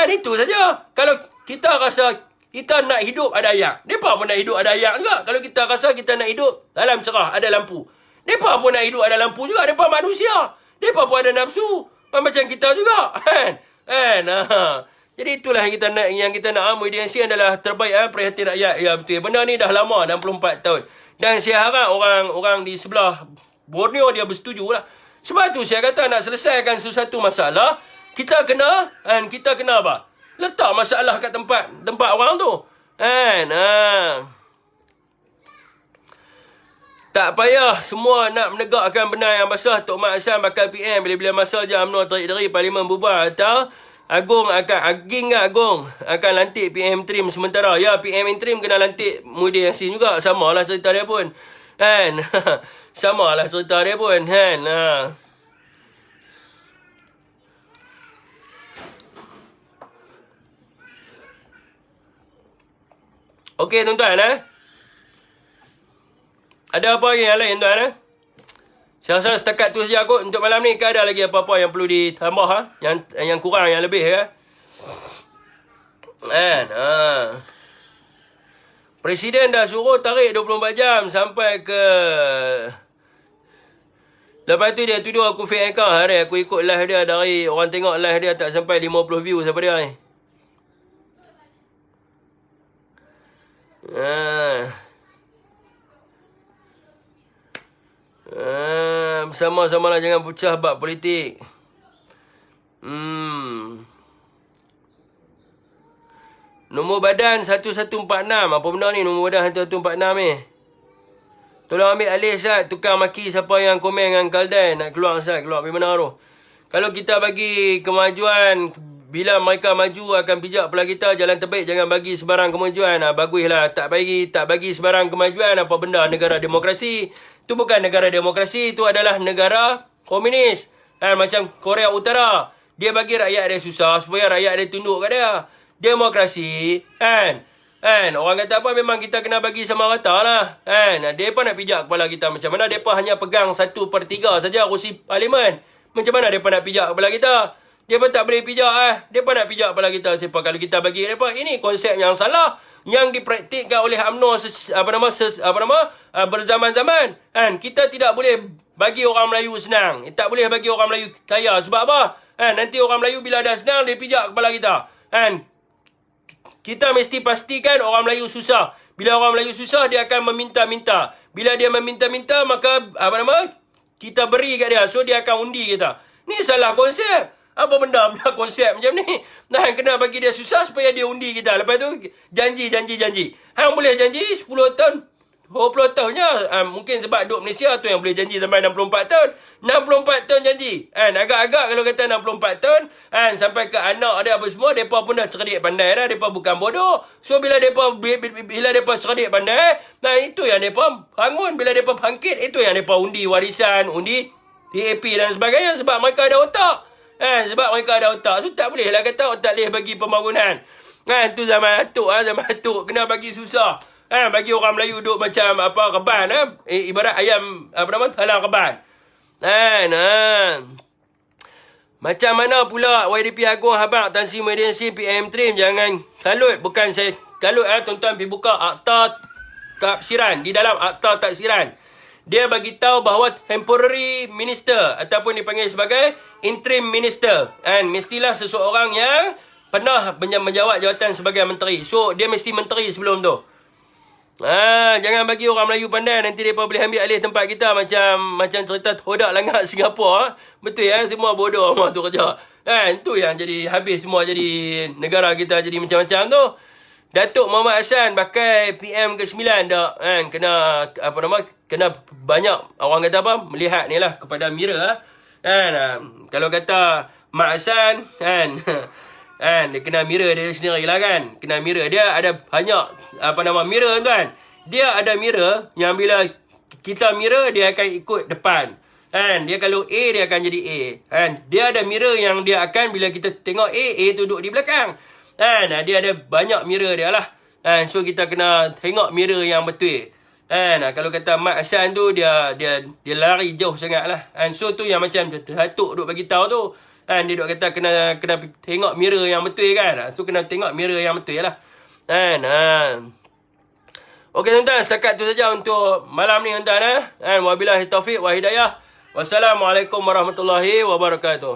[SPEAKER 1] Itu saja. Kalau kita rasa kita nak hidup ada air, mereka pun nak hidup ada air juga. Kalau kita rasa kita nak hidup dalam cerah, ada lampu, mereka pun nak hidup ada lampu juga. Mereka manusia. Mereka pun ada nafsu. Macam kita juga. Jadi itulah yang kita nak. MUiDNC adalah terbaik. Perhatian rakyat. Ya betul. Benda ni dah lama, 64 tahun. Dan saya harap orang di sebelah Borneo dia bersetuju lah. Sebab tu saya kata nak selesaikan sesuatu masalah, kita kena apa? Letak masalah kat tempat orang tu. Tak payah semua nak menegakkan benar yang basah. Tok Mak Hassan bakal PM bila-bila masa je UMNO tarik dari Parlimen bubar atau Agong akan lantik PM interim sementara. Ya, PM interim kena lantik MUiDNC juga. Samalah cerita dia pun. Samalah cerita dia pun. Okey tuan-tuan. Ada apa yang lain tuan? Saya rasa setakat tu saja kot untuk malam ni. Ke ada lagi apa-apa yang perlu ditambah yang kurang, yang lebih Presiden dah suruh tarik 24 jam sampai ke... Lepas tu dia tuduh aku fake account. Hari aku ikut live dia, dari orang tengok live dia tak sampai 50 view siapa dia ni. Bersama-sama lah, jangan pecah bab politik. Nombor badan 1146. Apa benda ni nombor badan 1146 ni? Tolong ambil alih Sat. Tukar maki siapa yang komen dengan Kaldan. Nak keluar Sat. Keluar pergi mana tu? Kalau kita bagi kemajuan, bila mereka maju akan pijak pula kita. Jalan terbaik, jangan bagi sebarang kemajuan. Baguslah. Tak bagi sebarang kemajuan. Apa benda negara demokrasi? Itu bukan negara demokrasi. Itu adalah negara komunis. Macam Korea Utara. Dia bagi rakyat dia susah supaya rakyat dia tunduk kat dia. Demokrasi. Kan, orang kata apa, memang kita kena bagi sama rata lah. Kan, mereka nak pijak kepala kita macam mana? Mereka hanya pegang 1/3 saja kursi parlimen. Macam mana mereka nak pijak kepala kita? Mereka tak boleh pijak Mereka nak pijak kepala kita. Siapa kalau kita bagi mereka? Ini konsep yang salah yang dipraktikkan oleh UMNO berzaman-zaman. Kan, kita tidak boleh bagi orang Melayu senang. Tak boleh bagi orang Melayu kaya. Sebab apa? Kan, nanti orang Melayu bila dah senang, dia pijak kepala kita. Kan, kita mesti pastikan orang Melayu susah. Bila orang Melayu susah, dia akan meminta-minta. Bila dia meminta-minta, maka kita beri kat dia. So, dia akan undi kita. Ni salah konsep. Apa benda konsep macam ni? Nah, kena bagi dia susah supaya dia undi kita. Lepas tu, janji. Hang boleh janji 10 tahun, 20 tahunnya. Mungkin sebab duduk Malaysia tu yang boleh janji sampai 64 tahun. 64 tahun janji. Agak-agak kalau kata 64 tahun, sampai ke anak dia apa semua, mereka pun dah cerdik pandai dah. Mereka bukan bodoh. So, bila mereka cerdik pandai, nah itu yang mereka bangun. Bila mereka bangkit, itu yang mereka undi warisan, undi TAP dan sebagainya. Sebab mereka ada otak. Sebab mereka ada otak. So, tak boleh lah kata tak boleh bagi pembangunan. Tu zaman atuk. Zaman atuk kena bagi susah. Bagi orang Melayu duduk macam reban. Ibarat ayam, talang reban. Macam mana pula YDP Agong Habaq Tan Sri Muhyiddin PM Trim. Jangan kalut. Bukan saya kalut. Tuan-tuan pergi buka akta tafsiran. Di dalam akta tafsiran, dia bagi tahu bahawa temporary minister ataupun dipanggil sebagai interim minister, mestilah seseorang yang pernah menjawat jawatan sebagai menteri. So, dia mesti menteri sebelum tu. Jangan bagi orang Melayu pandai, nanti mereka boleh ambil alih tempat kita macam cerita Hodak Langat Singapura. Betul ya, semua bodoh semua tu kerja. Itu yang jadi habis semua, jadi negara kita jadi macam-macam tu. Datuk Muhammad Hassan pakai PM ke-9 dak, kena kena banyak orang kata melihat ni lah kepada Mira. Kalau kata Mak Hassan dia kena mirror dia sendiri lah kan. Kena mirror. Dia ada banyak mirror tuan. Dia ada mirror yang bila kita mirror, dia akan ikut depan. Dia kalau A, dia akan jadi A. Dia ada mirror yang dia akan bila kita tengok A tu duduk di belakang. Dia ada banyak mirror dia lah. So kita kena tengok mirror yang betul. Kalau kata Mak Hassan tu dia lari jauh sangat lah. So tu yang macam Datuk duk bagi tahu tu. Dia duk kata kena tengok mirror yang betul kan. So kena tengok mirror yang betul lah. Okey tuan-tuan, setakat tu saja untuk malam ni tuan-tuan. Wabillahi taufiq wa hidayah. Wassalamualaikum warahmatullahi wabarakatuh.